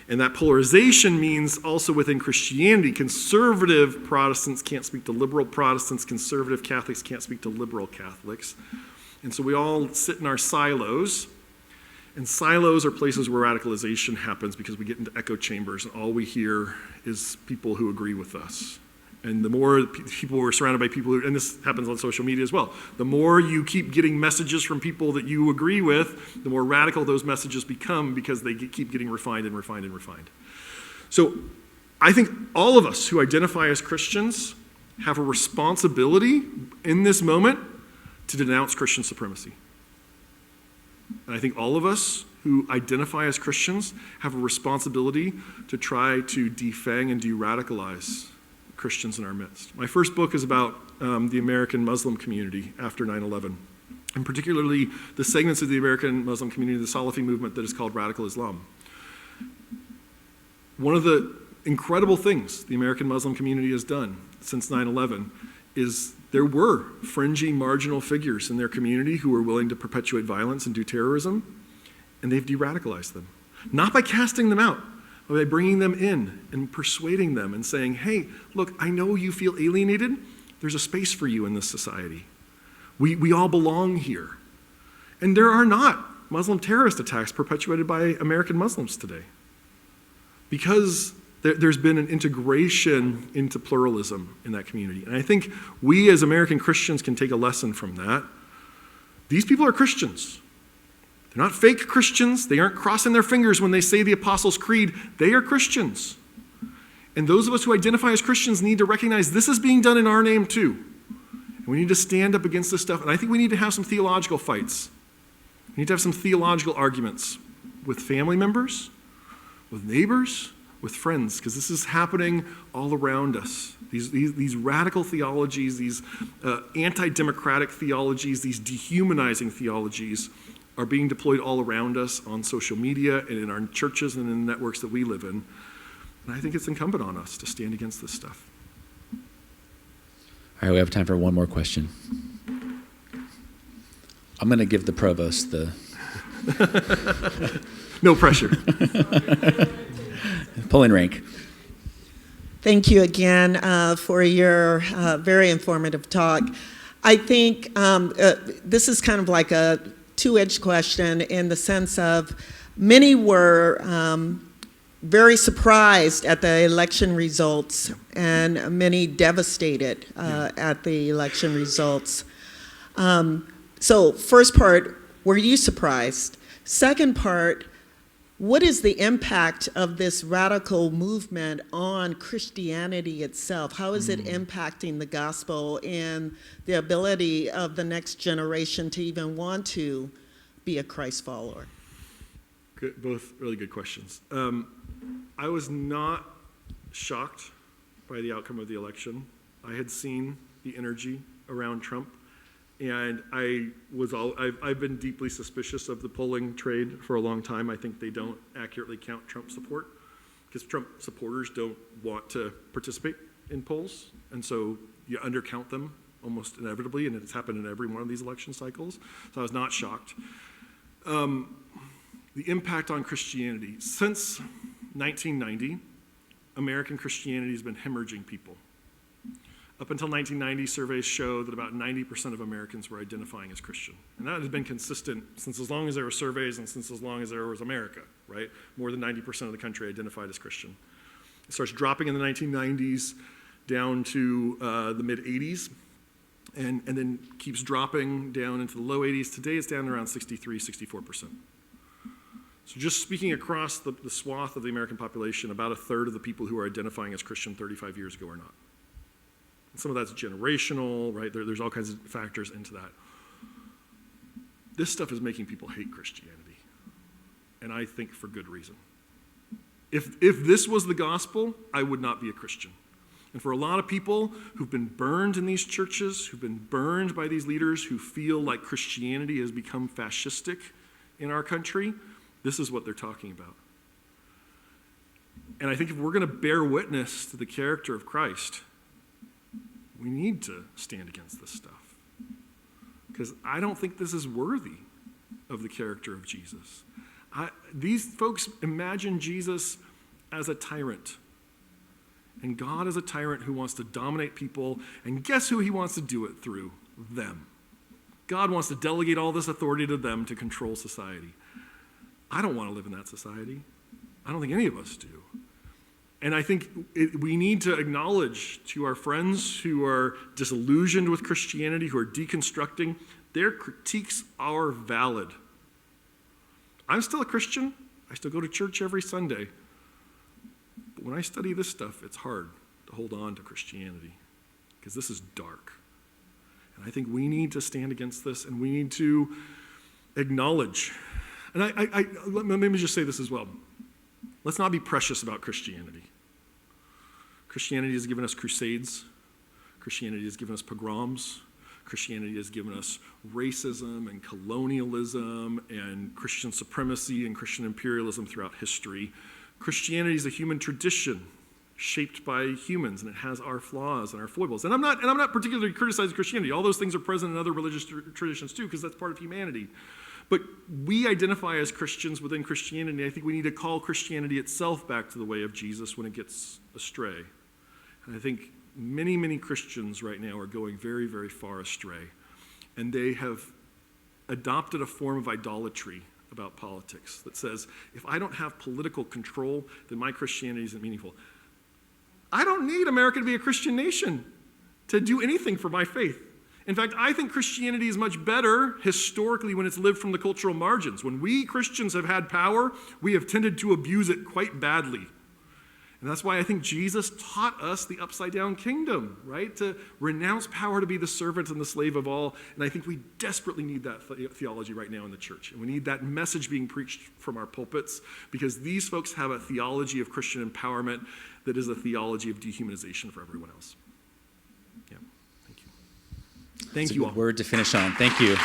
And that polarization means also within Christianity, conservative Protestants can't speak to liberal Protestants, conservative Catholics can't speak to liberal Catholics. And so we all sit in our silos, and silos are places where radicalization happens because we get into echo chambers and all we hear is people who agree with us. And the more people we're surrounded by people who, and this happens on social media as well, the more you keep getting messages from people that you agree with, the more radical those messages become because they keep getting refined and refined and refined. So I think all of us who identify as Christians have a responsibility in this moment to denounce Christian supremacy. And I think all of us who identify as Christians have a responsibility to try to defang and de-radicalize Christians in our midst. My first book is about the American Muslim community after 9/11, and particularly the segments of the American Muslim community, the Salafi movement that is called radical Islam. One of the incredible things the American Muslim community has done since 9/11 is there were fringy, marginal figures in their community who were willing to perpetuate violence and do terrorism, and they've de-radicalized them. Not by casting them out, but by bringing them in and persuading them and saying, hey, look, I know you feel alienated. There's a space for you in this society. We all belong here. And there are not Muslim terrorist attacks perpetuated by American Muslims today because there's been an integration into pluralism in that community. And I think we as American Christians can take a lesson from that. These people are Christians. They're not fake Christians. They aren't crossing their fingers when they say the Apostles' Creed. They are Christians. And those of us who identify as Christians need to recognize this is being done in our name too. And we need to stand up against this stuff. And I think we need to have some theological fights. We need to have some theological arguments with family members, with neighbors, with friends, because this is happening all around us. These radical theologies, these anti-democratic theologies, these dehumanizing theologies are being deployed all around us on social media and in our churches and in the networks that we live in. And I think it's incumbent on us to stand against this stuff. All right, we have time for one more question. I'm going to give the provost the... No pressure. Pulling rank. Thank you again for your very informative talk. I think this is kind of like a two-edged question in the sense of many were very surprised at the election results and many devastated at the election results. So first part, were you surprised? Second part, what is the impact of this radical movement on Christianity itself? How is it impacting the gospel and the ability of the next generation to even want to be a Christ follower? Good, both really good questions. I was not shocked by the outcome of the election. I had seen the energy around Trump, and I've been deeply suspicious of the polling trade for a long time. I think they don't accurately count Trump support because Trump supporters don't want to participate in polls, and so you undercount them almost inevitably, and it's happened in every one of these election cycles. So I was not shocked. The impact on Christianity. Since 1990, American Christianity has been hemorrhaging people. Up until 1990, surveys show that about 90% of Americans were identifying as Christian. And that has been consistent since as long as there were surveys and since as long as there was America, right? More than 90% of the country identified as Christian. It starts dropping in the 1990s down to the mid-80s and then keeps dropping down into the low 80s. Today it's down around 63, 64%. So just speaking across the swath of the American population, about a third of the people who are identifying as Christian 35 years ago are not. And some of that's generational, right? There's all kinds of factors into that. This stuff is making people hate Christianity, and I think for good reason. If this was the gospel, I would not be a Christian. And for a lot of people who've been burned in these churches, who've been burned by these leaders who feel like Christianity has become fascistic in our country, this is what they're talking about. And I think if we're going to bear witness to the character of Christ, we need to stand against this stuff. Because I don't think this is worthy of the character of Jesus. These folks imagine Jesus as a tyrant. And God is a tyrant who wants to dominate people. And guess who he wants to do it through? Them. God wants to delegate all this authority to them to control society. I don't want to live in that society. I don't think any of us do. And I think we need to acknowledge to our friends who are disillusioned with Christianity, who are deconstructing, their critiques are valid. I'm still a Christian. I still go to church every Sunday. But when I study this stuff, it's hard to hold on to Christianity because this is dark. And I think we need to stand against this, and we need to acknowledge. And let me just say this as well. Let's not be precious about Christianity. Christianity has given us crusades. Christianity has given us pogroms. Christianity has given us racism and colonialism and Christian supremacy and Christian imperialism throughout history. Christianity is a human tradition shaped by humans, and it has our flaws and our foibles. And I'm not particularly criticizing Christianity. All those things are present in other religious traditions too, because that's part of humanity. But we identify as Christians within Christianity. I think we need to call Christianity itself back to the way of Jesus when it gets astray. And I think many, many Christians right now are going very, very far astray. And they have adopted a form of idolatry about politics that says, if I don't have political control, then my Christianity isn't meaningful. I don't need America to be a Christian nation to do anything for my faith. In fact, I think Christianity is much better historically when it's lived from the cultural margins. When we Christians have had power, we have tended to abuse it quite badly. And that's why I think Jesus taught us the upside-down kingdom, right? To renounce power to be the servant and the slave of all. And I think we desperately need that theology right now in the church. And we need that message being preached from our pulpits, because these folks have a theology of Christian empowerment that is a theology of dehumanization for everyone else. Yeah, thank you. Thank you all. Word to finish on. Thank you.